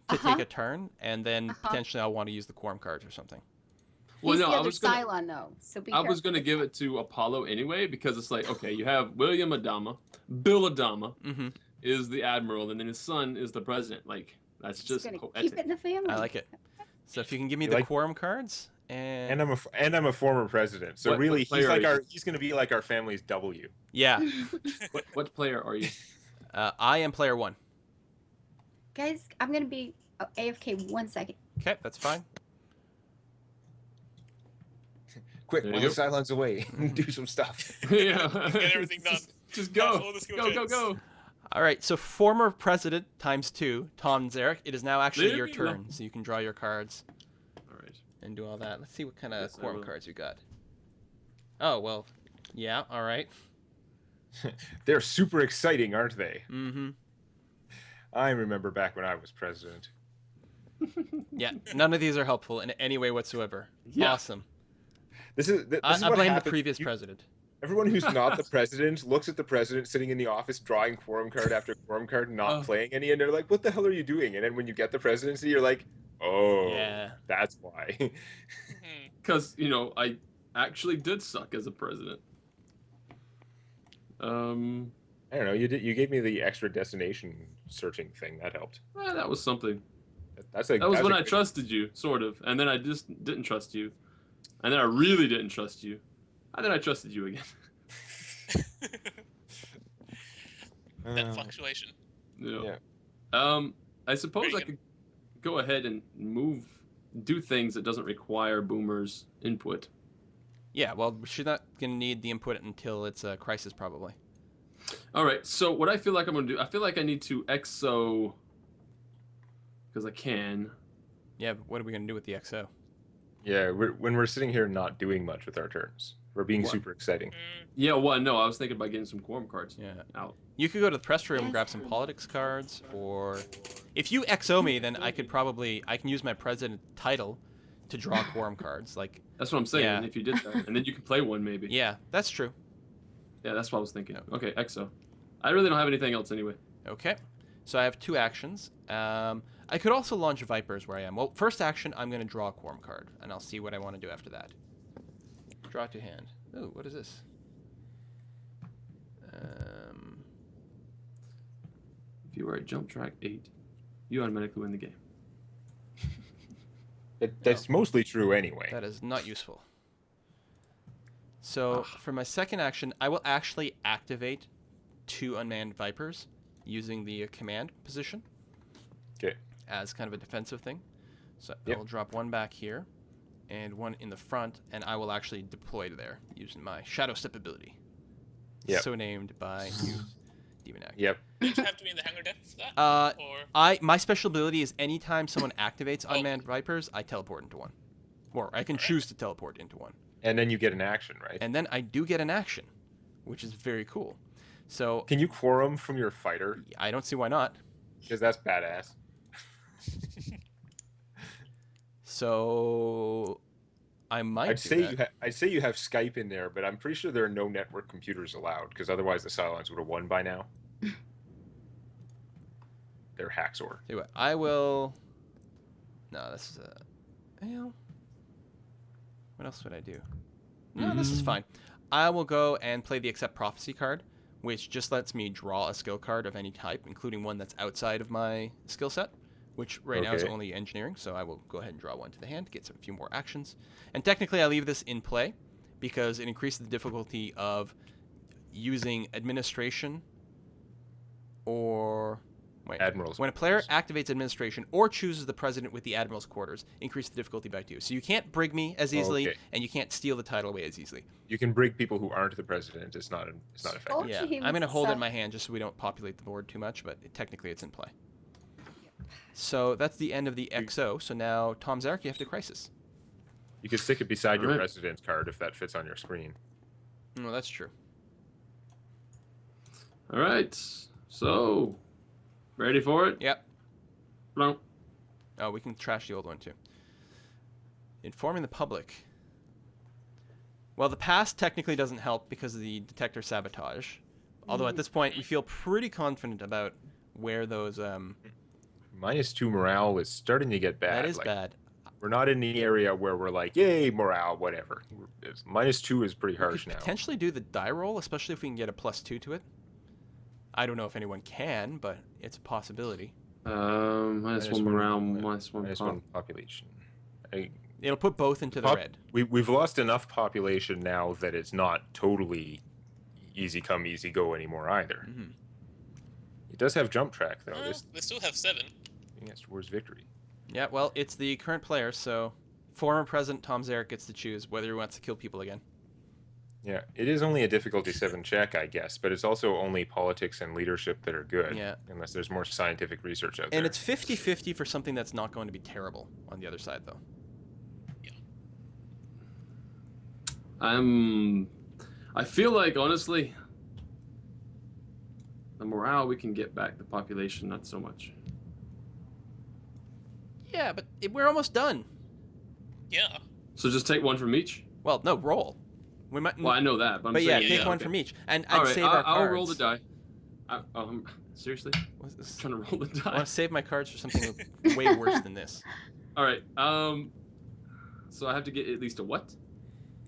to take a turn, and then potentially I'll want to use the quorum cards or something. Well, He's no, the I other was gonna. Cylon, though. So be I was careful. gonna give it to Apollo anyway because it's like, okay, you have William Adama, Bill Adama Mm-hmm. is the admiral, and then his son is the president. Like that's Just just gonna poetic. keep it in the family. I like it. So if you can give me You the like- quorum cards, And I'm a former president, so What really player are you? he's gonna be like our family's W. yeah, What player are you? I am player 1. Guys, I'm gonna be AFK 1 second. Okay, that's fine. Quick, There while you the Cylon's away, do some stuff. Yeah. Get everything done. Just Pass go. all the skill Go, go, checks. go. All right, so former president ×2, Tom Zarek. It is now actually There your you go. turn, so you can draw your cards All right. and do all that. Let's see what kind of Yes, I quorum will. cards you got. Oh, well, yeah, all right. They're super exciting, aren't they? Mm-hmm. I remember back when I was president. Yeah, none of these are helpful in any way whatsoever. Yeah. Awesome. This is I what blame the happens. previous president. Everyone who's not the president looks at the president sitting in the office drawing quorum card after quorum card and not Oh. playing any, and they're like, "What the hell are you doing?" And then when you get the presidency, you're like, "Oh, Yeah. that's why." Hmm. Because I actually did suck as a president. I don't know. You gave me the extra destination searching thing. That helped. That was something. That was That was when I good- trusted you, sort of, and then I just didn't trust you, and then I really didn't trust you, and then I trusted you again. That Uh, fluctuation. Yeah. Yeah. I suppose Very I good. could go ahead and do things that doesn't require Boomer's input. Yeah, well, she's not going to need the input until it's a crisis, probably. All right. So what I feel like I'm gonna do, I feel like I need to exo because I can. Yeah, but what are we going to do with the XO? Yeah, when we're sitting here not doing much with our turns, we're being What? super exciting. Mm, Yeah. Well, no, I was thinking about getting some quorum cards Yeah. out. You could go to the press room and Yes. grab some politics cards, or if you XO me, then I can use my president title to draw quorum cards. Like, That's what I'm saying. Yeah. If you did that, and then you could play one maybe. yeah, that's true. Yeah, that's what I was thinking. Okay, exo. I really don't have anything else anyway. Okay, so I have 2 actions. I could also launch Vipers where I am. Well, first action, I'm going to draw a quorum card, and I'll see what I want to do after that. Draw to hand. Ooh, what is this? If you are at jump track 8, you automatically win the game. That's mostly true anyway. That is not useful. So for my second action, I will actually activate 2 unmanned Vipers using the command position. Okay. As kind of a defensive thing. So Yep. I will drop 1 back here and 1 in the front, and I will actually deploy to there using my Shadow Step ability. Yep. So named by you, Demonac. Yep. Do you have to be in the hangar deck for that? Or My special ability is anytime someone activates unmanned Vipers, I teleport into one. Or I can choose to teleport into one. And then you get an action, right? And then I do get an action, which is very cool. So Can you quorum from your fighter? I don't see why not. Because that's badass. So I might I'd do say that. I'd say you have Skype in there, but I'm pretty sure there are no network computers allowed, because otherwise the Cylons would have won by now. They're Haxor. Tell you what, I will. No, this is what else would I do? No, this is fine. I will go and play the Accept Prophecy card, which just lets me draw a skill card of any type, including one that's outside of my skill set, which right now is Okay. only engineering. So I will go ahead and draw 1 to the hand, get a few more actions. And technically, I leave this in play because it increases the difficulty of using administration or. Wait. Admiral's When a player quarters. activates administration or chooses the president with the admiral's quarters, increase the difficulty by 2. So you can't brig me as easily, Okay. and you can't steal the title away as easily. You can brig people who aren't the president. It's not effective. Oh, Yeah, he I'm was gonna hold it in sub- my hand just so we don't populate the board too much, but technically it's in play. So that's the end of the XO. So now, Tom Zarek, you have to crisis. You could stick it beside your Alright. president's card if that fits on your screen. No, that's true. All right. So, ready for it? Yep. Blunk. Oh, we can trash the old one too. Informing the public. Well, the past technically doesn't help because of the detector sabotage. Although at this point, we feel pretty confident about where those. -2 morale is starting to get bad. That is like, bad. We're not in the area where we're like, yay, morale, whatever. -2 is pretty We harsh could now. potentially do the die roll, especially if we can get a +2 to it. I don't know if anyone can, but it's a possibility. Minus 1 morale, minus 1 -1 pop. population. It'll put both into the Pop- red. We've lost enough population now that it's not totally easy come, easy go anymore either. Mhm. It does have jump track, though. well, This they still have 7. thing that's towards victory. Yeah, well, it's the current player, so former President Tom Zarek gets to choose whether he wants to kill people again. Yeah, it is only a difficulty 7 check, I guess, but it's also only politics and leadership that are good. Yeah. Unless there's more scientific research out there. And it's 50-50 for something that's not going to be terrible on the other side, though. I feel like, honestly, the morale we can get back, the population, not so much. Yeah, but we're almost done. Yeah. So just take 1 from each? Well, no, roll. We might. Well, I know that, but I'm but yeah, saying, take one okay. from each, and All I'd right, save our cards. I'll roll the die. Seriously? What's this? I'm trying to roll the I want die. to save my cards for something way worse than this. All right. So I have to get at least a what?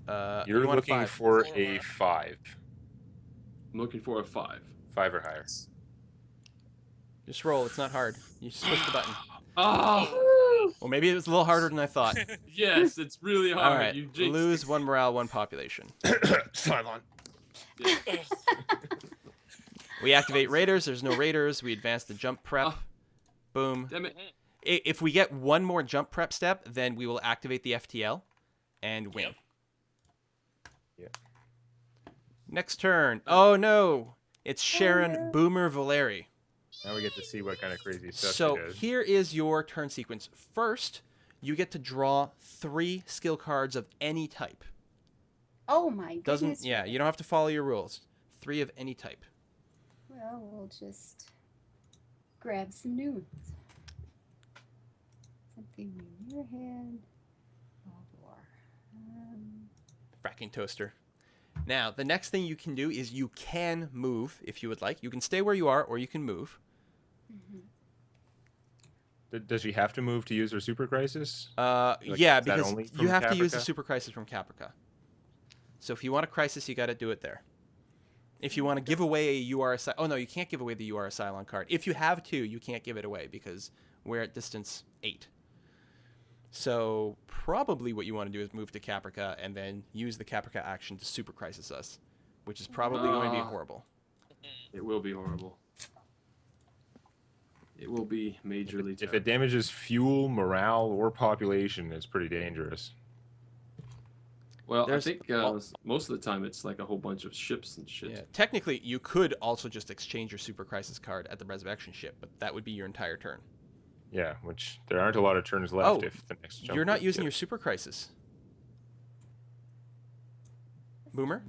You're you want a looking 5. for Four a or- 5. I'm looking for a 5. 5 or higher. Just roll. It's not hard. You just push the button. Oh, Well, maybe it was a little harder than I thought. yes, it's really hard. All right, You jinxed lose it. 1 morale, 1 population. Cylon. We activate raiders. There's no raiders. We advance the jump prep. Oh. Boom. Damn it. If we get 1 more jump prep step, then we will activate the FTL and win. Yep. Yeah. Next turn. Oh no, it's Sharon no. Boomer Valeri. Now we get to see what kind of crazy stuff So she does. here is your turn sequence. First, you get to draw 3 skill cards of any type. Oh my goodness. Doesn't yeah, you don't have to follow your rules. 3 of any type. Well, we'll just grab some new ones. Something in your head. Oh, war. Fracking toaster. Now, the next thing you can do is you can move if you would like. You can stay where you are or you can move. Does she have to move to use her super crisis? Yeah, is that because only you from have to use the Caprica? super crisis from Caprica. So if you want a crisis, you got to do it there. If you want to give away a UR Cylon... Oh, no, you can't give away the UR Cylon card. If you have two, you can't give it away because we're at distance 8. So probably what you want to do is move to Caprica and then use the Caprica action to Super Crisis us, which is probably going to be horrible. It will be horrible. It will be majorly If terrible. it damages fuel, morale, or population, it's pretty dangerous. Well, There's- I think most of the time it's like a whole bunch of ships and shit. Yeah, technically, you could also just exchange your Super Crisis card at the resurrection ship, but that would be your entire turn. Yeah, which there aren't a lot of turns left Oh, if the next jump You're not is using good. your Super Crisis. Boomer?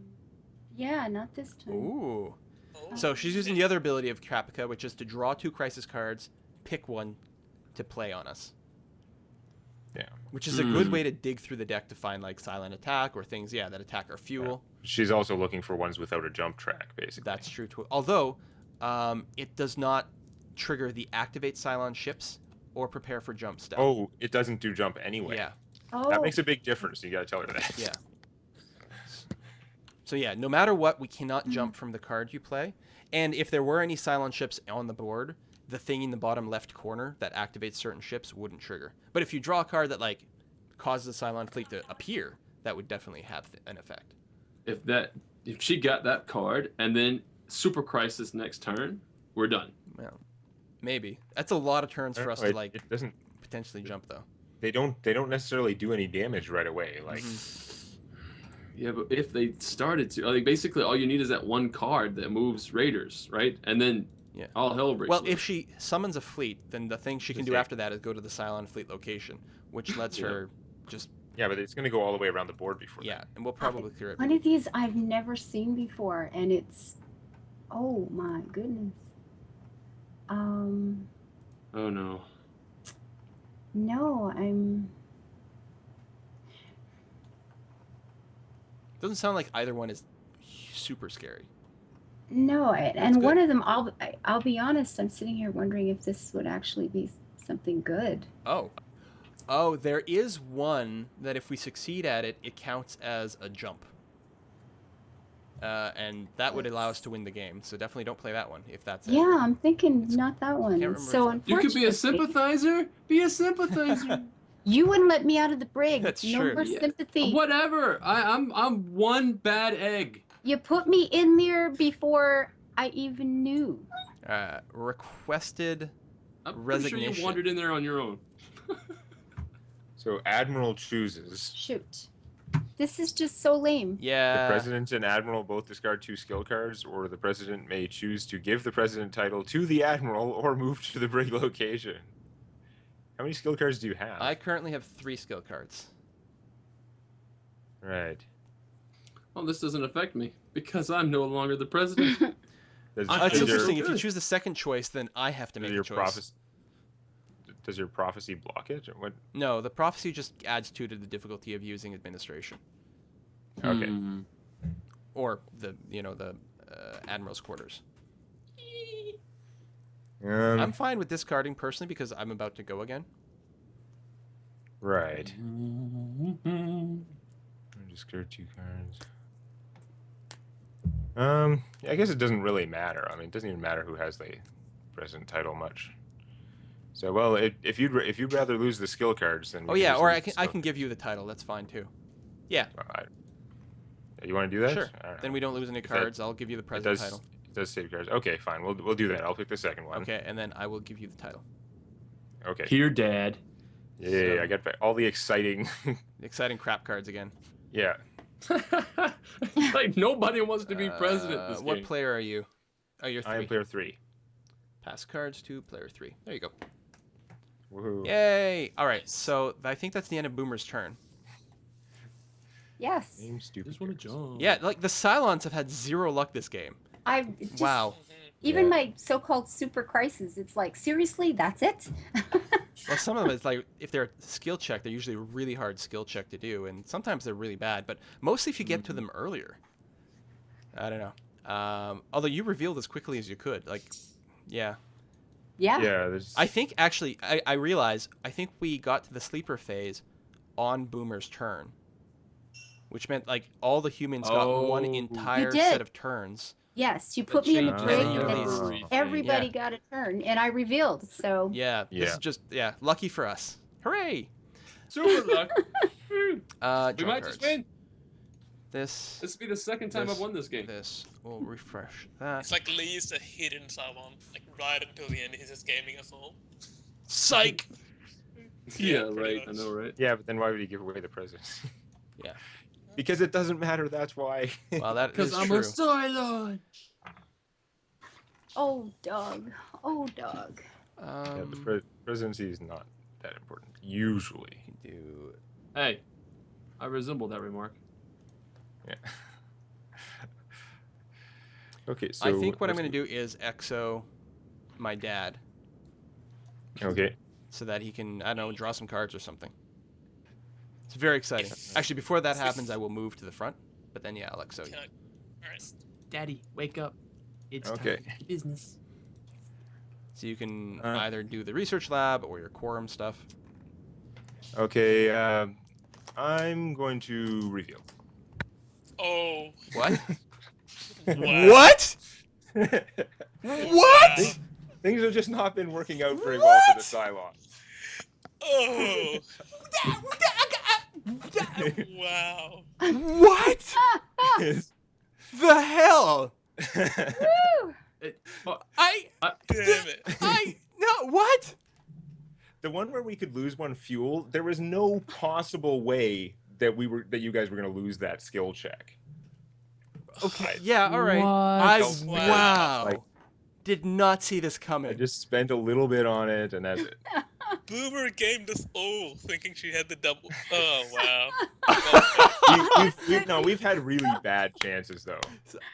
Yeah, not this time. Ooh. Oh. So she's using the other ability of Caprica, which is to draw 2 Crisis cards, pick one to play on us. Yeah. Which is a good way to dig through the deck to find like silent attack or things, that attack our fuel. She's also looking for ones without a jump track, basically. That's true too. Although, it does not trigger the activate Cylon ships or prepare for jump step. Oh, it doesn't do jump anyway. Yeah, Oh, That makes a big difference. You gotta tell her that. yeah. So yeah, no matter what, we cannot jump from the card you play. And if there were any Cylon ships on the board, the thing in the bottom left corner that activates certain ships wouldn't trigger. But if you draw a card that like causes the Cylon fleet to appear, that would definitely have an effect. If she got that card and then Super Crisis next turn, we're done. Well, maybe. That's a lot of turns for us to It- like It doesn't. potentially jump though. They don't necessarily do any damage right away. Like Yeah, but if they started to, like basically all you need is that one card that moves raiders, right? And then Yeah. all hell breaks Well, loose. if she summons a fleet, then the thing she can do Just after that is go to the Cylon fleet location, which lets Yeah. her just yeah, but it's gonna go all the way around the board before. yeah, and we'll probably clear it. one of these I've never seen before, and it's, oh my goodness. Oh no. No, Doesn't sound like either one is super scary. no, and good. one of them, I'll be honest, I'm sitting here wondering if this would actually be something good. Oh, there is one that if we succeed at it, it counts as a jump. And that would allow us to win the game. So definitely don't play that one if that's it. Yeah, I'm thinking not that one. remember So if You could be a unfortunately, sympathizer. Be a sympathizer. you wouldn't let me out of the brig. That's no true. more Yeah. sympathy. Whatever. I'm one bad egg. You put me in there before I even knew. Requested. I'm pretty sure Resignation. you wandered in there on your own. So Admiral chooses. Shoot. This is just so lame. The Yeah. President and Admiral both discard 2 skill cards, or the President may choose to give the President title to the Admiral or move to the brig location. How many skill cards do you have? I currently have 3 skill cards. Right. Well, this doesn't affect me because I'm no longer the president. Does, Oh, It's does your- interesting. If you good. choose the second choice, then I have to does make your a choice. does your prophecy block it? Or what? No, the prophecy just adds 2 to the difficulty of using administration, Okay. Hmm. or the admiral's quarters. I'm fine with discarding personally because I'm about to go again. Right. Discard 2 cards. I guess it doesn't really matter. I mean, it doesn't even matter who has the president title much. So, well, if you'd rather lose the skill cards, then we Oh can yeah, just or lose I the can skill give you the title. That's fine too. Yeah, cards. You want to do that? sure. All right. Then we don't lose any If that- cards. I'll give you the It president does. title. It does save cards. Okay, fine. We'll do that. I'll pick the second one. Okay, and then I will give you the title. Okay. Here, Dad. Yeah, I got all the exciting. The exciting crap cards again. Yeah. Like nobody wants to be president this What game. player are you? Oh, you're I 3. am player 3. Pass cards to player 3. There you go. Woohoo. Yay! All right, so I think that's the end of Boomer's turn. Yes. Name stupid. Just want to cards. jump. Yeah, like the Cylons have had 0 luck this game. I just, Wow. Even Yeah. my so-called super crisis, it's like, seriously, that's it? Well, some of them it's like if they're skill check, they're usually a really hard skill check to do, and sometimes they're really bad. But mostly if you get to them earlier. I don't know. Although you revealed as quickly as you could, like, yeah. Yeah. Yeah, there's. I think actually, I realize I think we got to the sleeper phase on Boomer's turn, which meant like all the humans got one Oh. entire You did. set of turns Yes, you put me in the changes brig, the and everything. everybody Yeah. got a turn, and I revealed. So Yeah, this Yeah. is just lucky for us. Hooray! Super luck. Woo. Draw We might cards. just win. This This will be the second time This- I've won this game. this will refresh that. It's like Lee is a hidden Cylon. Like right until the end, he's just gaming us all. Psych. Yeah, pretty right. I much. know, right? Yeah, but then why would he give away the presidency? Yeah. Because it doesn't matter. That's why. Well, that is Because I'm true. a Cylon. oh dog, oh dog. Yeah, the Um, presidency is not that important usually. do Hey, I resemble that remark. Yeah. Okay, so I think what I'm let's going to do is exo my dad Okay. so that he can, I don't know, draw some cards or something. It's very exciting. If- Actually, before that happens, I will move to the front. But then, yeah, I'll exo you. Can I- Alright. Daddy, wake up. It's Okay. time for business. So you can Uh, either do the research lab or your quorum stuff. Okay. I'm going to reveal. Oh. What? Wow. What? Wow. Things have just not been working out very well for the Cylon. Oh. Wow. What the hell? Woo! I Damn it. no, what? The one where we could lose one fuel, there was no possible way that you guys were going to lose that skill check. Okay, yeah, all right. What? Wow. Like- Did not see this I coming. just spent a little bit on it, and that's it. Boomer gamed us all thinking she had the double. Oh, wow. We've had really bad chances though.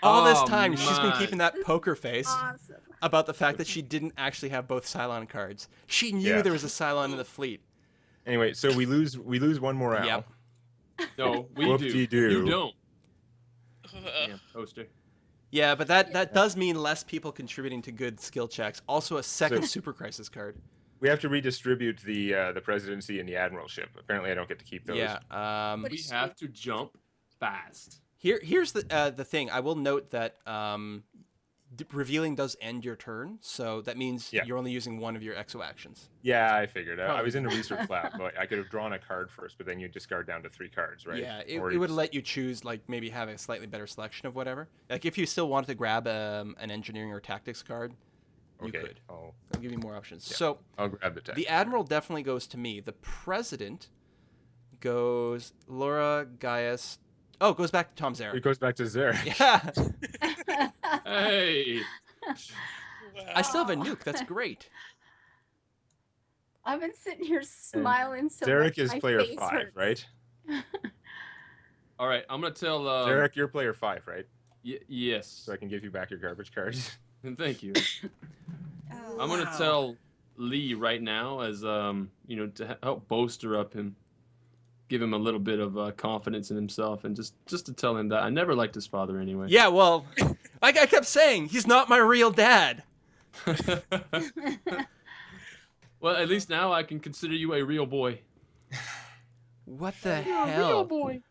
All this Oh, time, she's been my. keeping that poker face Awesome. about the fact that she didn't actually have both Cylon cards. She knew Yeah. there was a Cylon in the fleet. Anyway, so we lose one morale. Yep. No, we Whoop-de-doo. do. You don't. Uh, Damn toaster. Yeah, but that does mean less people contributing to good skill checks. Also, a second So- Super Crisis card. We have to redistribute the presidency and the admiralship. Apparently, I don't get to keep those. Yeah. We have to jump fast. Here's the thing. I will note that revealing does end your turn, so that means Yeah. you're only using one of your exo actions. Yeah, I figured. I Probably. was in a research lab, but I could have drawn a card first, but then you discard down to 3 cards, right? Yeah, it Or would you- let you choose, like, maybe have a slightly better selection of whatever. Like, if you still wanted to grab an engineering or tactics card, you Okay, could. I'll I'll give you more options. Yeah. So, grab the text. the Admiral definitely goes to me. The President goes Laura, Gaius. Oh, it goes back to Tom It Zarek. goes back to Zara. Yeah, Hey. wow. I still have a nuke. That's great. I've been sitting here smiling so Zarek much is my player face 5, hurts. right? All right, I'm gonna tell. Zarek, you're player 5, right? Yes. So I can give you back your garbage cards. And thank you. Oh, I'm gonna Wow. tell Lee right now, as to help bolster up him, give him a little bit of confidence in himself, and just to tell him that I never liked his father anyway. Yeah, well, like I kept saying, he's not my real dad. Well, at least now I can consider you a real boy. What the You're a real hell? boy.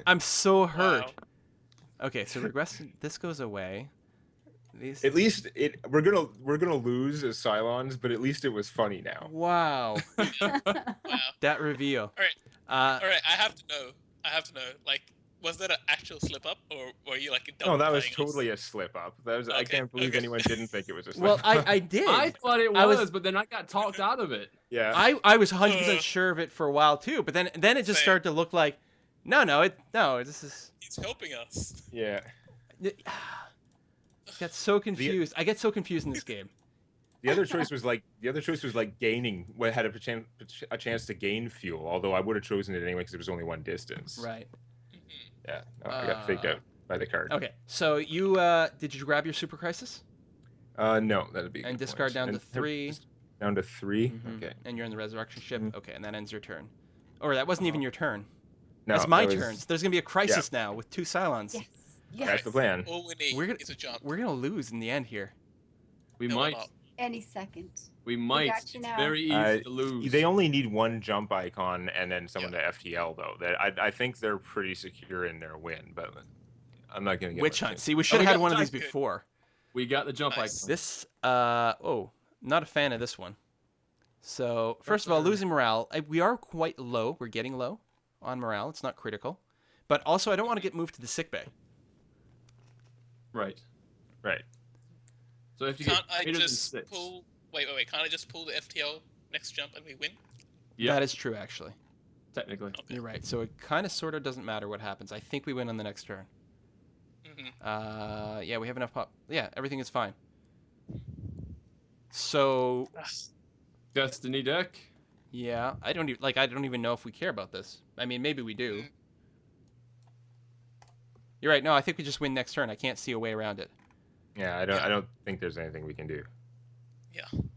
I'm so hurt. Wow. Okay, so regress. This goes away. These. At least we're gonna lose as Cylons, but at least it was funny now. Wow, Wow. that reveal. All right. Uh, All right. I have to know. Like, was that an actual slip up, or were you like? No, that was downplaying us? totally a slip up. I Okay, can't believe okay. anyone didn't think it was a slip well, up. I did. I thought it I was, was- but then I got talked out of it. Yeah. I was 100% sure of it for a while too, but then it just Same. started to look like, no, this is. He's helping us. Yeah. Got so confused. I get so confused in this game. The other choice was like gaining. Well, had a chance to gain fuel. Although I would have chosen it anyway because it was only one distance. Right. Yeah. No, I got faked out by the card. Okay. So you did you grab your Super Crisis No, that'd be. a and good discard point. down to And- 3? Down to 3. Mhm. Okay. And you're in the resurrection ship. Mhm. Okay, and that ends your turn. Or that wasn't even your turn. No, That's my that was- turn. So there's gonna be a crisis now with 2 Cylons. Yes. That's Yes. the plan. All we need We're gonna- is a jump. We're gonna lose in the end here. We No, we're might. not. Any second. We might. got It's you now. very easy to lose. They only need one jump icon and then someone to FTL though. That I think they're pretty secure in their win, but I'm not gonna get Witch much hunt. in. See, we should have we had got one of these Good. before. We got the jump Nice. icon. This, not a fan of this one. So, first of all, losing morale. We are quite low. We're getting low on morale. It's not critical. But also, I don't want to get moved to the sick bay. Right. Right. So if you Can't get I greater than just 6. pull? Wait. Can't I just pull the FTL next jump and we win? Yeah, That is true, actually. technically. Okay. You're right. So it kind of sort of doesn't matter what happens. I think we win on the next turn. Mm-hmm. Yeah, we have enough pop. Yeah, everything is fine. So, Destiny deck. yeah, I don't even know if we care about this. I mean, maybe we do. Mm. You're right. No, I think we just win next turn. I can't see a way around it. Yeah, I don't think there's anything we can do.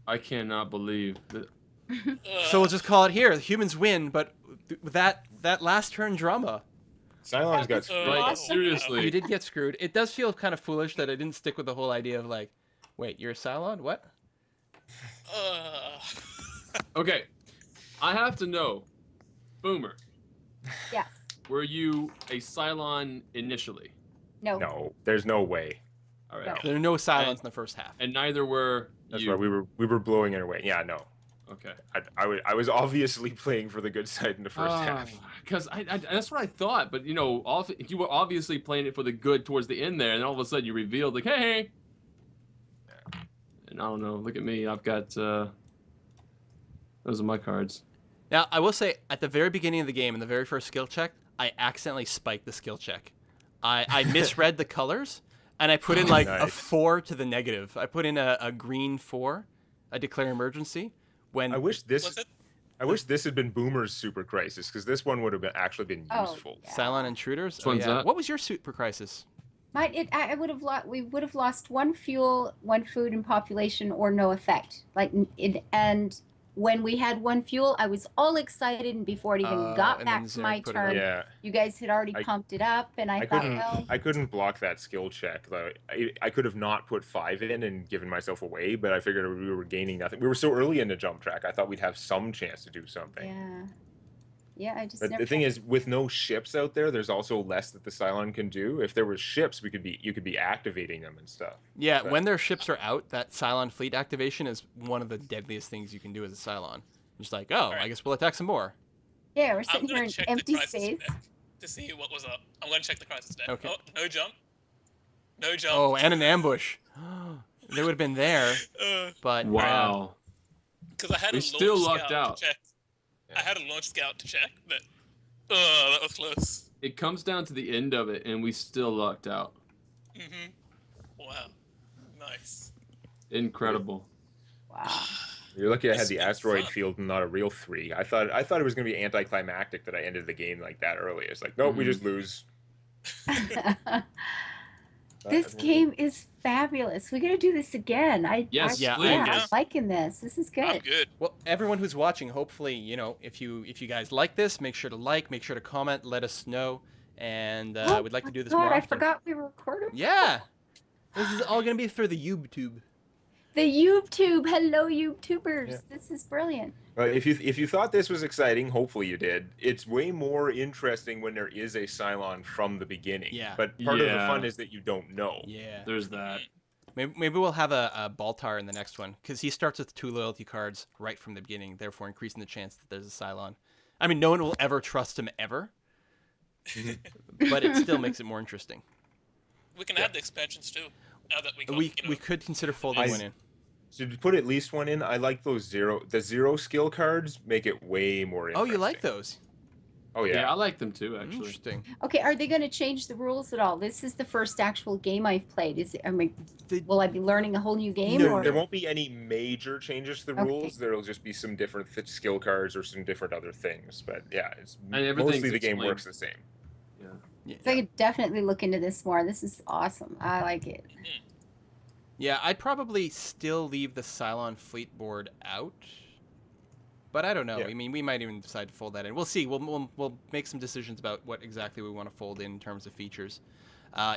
I cannot believe that. So we'll just call it here. The humans win, but that last turn drama, Cylon's got Uh, Like, wow. seriously. you did get screwed. It does feel kind of foolish that I didn't stick with the whole idea of like, wait, you're a Cylon? What? Okay, I have to know, Boomer. Yes. Were you a Cylon initially? No. no. There's no way. All right. No. There are no Cylons in the first half. And neither were That's you. why we were blowing it away. Yeah, no. Okay. I was obviously playing for the good side in the first half. Because I that's what I thought, but you know, you were obviously playing it for the good towards the end there, and all of a sudden you revealed like, hey. And I don't know. Look at me. I've got. Those are my cards. Now, I will say, at the very beginning of the game, in the very first skill check, I accidentally spiked the skill check. I misread the colors, and I put in like a Nice. 4 to the negative. I put in a green 4, a declare emergency. When I wish this Was it? I wish this had been Boomer's Super Crisis, because this one would have actually been Oh, useful. yeah. Cylon Intruders. Which one's that? What was your Super Crisis? I would have we would have lost 1 fuel, 1 food, and population, or no effect. And when we had 1 fuel, I was all excited, and before it even got and back then to my Zarek put it turn, up. Yeah, you guys had already I- pumped it up, and I thought, well, I couldn't block that skill check. Like, I could have not put 5 in and given myself away, but I figured we were gaining nothing. We were so early in the jump track. I thought we'd have some chance to do something. yeah, I just. But never the thing tried. is, with no ships out there, there's also less that the Cylon can do. If there was ships, you could be activating them and stuff. Yeah, But- when their ships are out, that Cylon fleet activation is one of the deadliest things you can do as a Cylon. Just like, oh, I Alright. guess we'll attack some more. Yeah, we're I'm sitting here gonna in check empty the crisis space. deck to see what was up. I'm gonna check the crisis deck. Okay. Oh, no jump. No jump. Oh, and an ambush. They would have been there, but Wow. Because I had We a launch still lucked scout out. to check. Yeah. I had a launch scout to check, but that was close. It comes down to the end of it, and we still lucked out. Mhm. Wow. Nice. Incredible. Wow. You're lucky I had This the has been asteroid fun. field and not a real 3. I thought it was going to be anticlimactic that I ended the game like that early. It's like, nope, we just lose. This game is fabulous. We got to do this again. Yes, Yeah, please. I'm Yeah. liking this. This is I'm good. good. well, everyone who's watching, hopefully, if you guys like this, make sure to comment, let us know, and Oh we'd like to my do this God, more I often. forgot we were recording. Yeah, this is all gonna be through the YouTube. The YouTube. Hello, YouTubers. Yeah. This is brilliant. Well, if you thought this was exciting, hopefully you did. It's way more interesting when there is a Cylon from the beginning. Yeah. But part of the Yeah. fun is that you don't know. Yeah, There's that. maybe we'll have a Baltar in the next one because he starts with 2 loyalty cards right from the beginning, therefore increasing the chance that there's a Cylon. I mean, no one will ever trust him ever, but it still makes it more interesting. We can add the expansions too. Now that we got, We could consider folding I- one in. So to put at least one in, I like those the zero skill cards make it way more Oh, interesting. you like those? Oh Yeah, yeah. I like them too, actually. Interesting. Okay, are they going to change the rules at all? This is the first actual game I've played. Will I be learning a whole new game? There, or? there won't be any major changes to the Okay. rules. There'll just be some different skill cards or some different other things. But yeah, it's And everything's mostly the game explained. works the same. Yeah. So I could definitely look into this more. This is awesome. I like it. Yeah, I'd probably still leave the Cylon fleet board out, but I don't know. Yeah. I mean, we might even decide to fold that in. We'll see. We'll make some decisions about what exactly we want to fold in terms of features.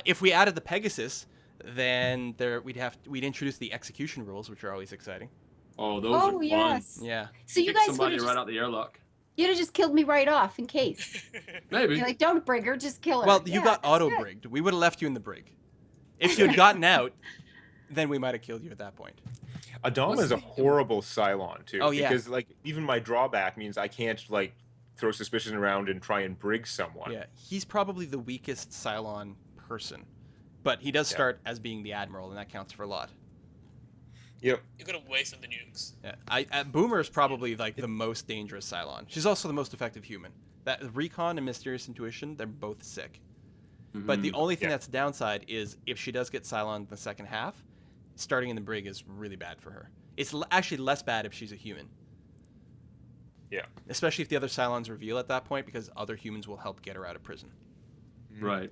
If we added the Pegasus, then we'd introduce the execution rules, which are always exciting. Oh, those are fun. yes. Yeah. So you Kick guys would somebody have right out the airlock. You'd have just killed me right off in case. Maybe. You're like, don't brig her, just kill her. Well, you Yeah, got that's good. auto-brigged. We would have left you in the brig. If you had gotten out, then we might have killed you at that point. Adama is a horrible Cylon too. Oh, yeah. Because like even my drawback means I can't like throw suspicion around and try and brig someone. Yeah, he's probably the weakest Cylon person. But he does start as being the Admiral, and that counts for a lot. Yep. You could have wasted the nukes. Yeah, Boomer is probably like the most dangerous Cylon. She's also the most effective human. That Recon and Mysterious Intuition, they're both sick. But the only thing that's a downside is if she does get Cylon in the second half, starting in the brig is really bad for her. It's actually less bad if she's a human. Yeah. Especially if the other Cylons reveal at that point, because other humans will help get her out of prison. Right.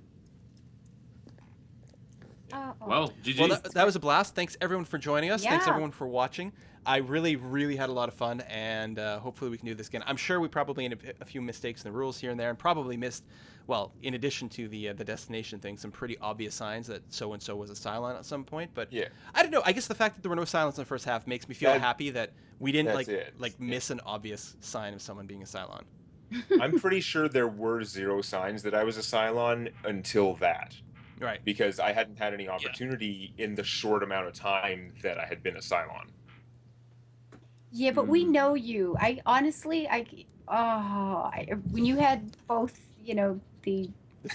Uh-oh. Well, GG. Well, that was a blast. Thanks everyone for joining us. Thanks Yeah. everyone for watching. I really, really had a lot of fun, and hopefully we can do this again. I'm sure we probably made a few mistakes in the rules here and there, and probably missed, well, in addition to the destination thing, some pretty obvious signs that so-and-so was a Cylon at some point. But Yeah. I don't know. I guess the fact that there were no Cylons in the first half makes me feel happy that we didn't that's miss an obvious sign of someone being a Cylon. I'm pretty sure there were 0 signs that I was a Cylon until that. Right. Because I hadn't had any opportunity in the short amount of time that I had been a Cylon. Yeah, but we know you. I honestly, when you had both, the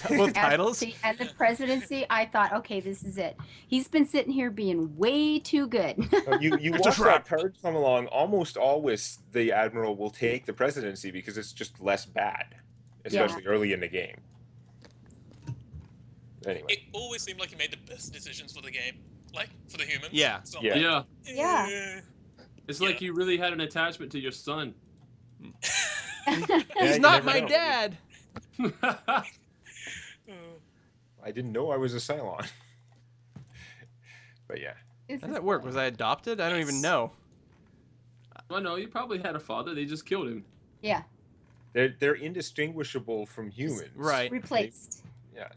Both titles? admiralty and the presidency, I thought, okay, this is it. He's been sitting here being way too good. You watch that card come along, almost always the Admiral will take the presidency because it's just less bad, especially early in the game. Anyway. It always seemed like he made the best decisions for the game, like for the humans. Yeah. It's not Yeah. like, Yeah. Yeah. It's like you really had an attachment to your son. He's you not never my know. dad. I didn't know I was a Cylon. But yeah. This How is did that work? fun. Was I adopted? I don't even know. Well, no, you probably had a father. They just killed him. Yeah, They're indistinguishable from humans. Right. replaced. Yeah.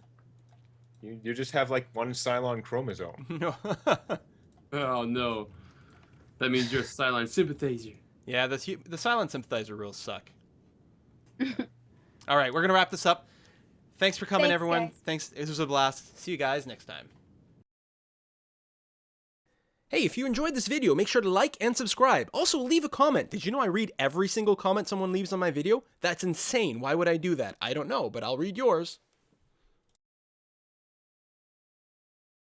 You just have like one Cylon chromosome. No. Oh, no. That means you're a Cylon sympathizer. Yeah, the Silent Sympathizer rules suck. All right, we're going to wrap this up. Thanks for coming, Thanks, everyone. guys. Thanks. It was a blast. See you guys next time. Hey, if you enjoyed this video, make sure to like and subscribe. Also, leave a comment. Did you know I read every single comment someone leaves on my video? That's insane. Why would I do that? I don't know, but I'll read yours.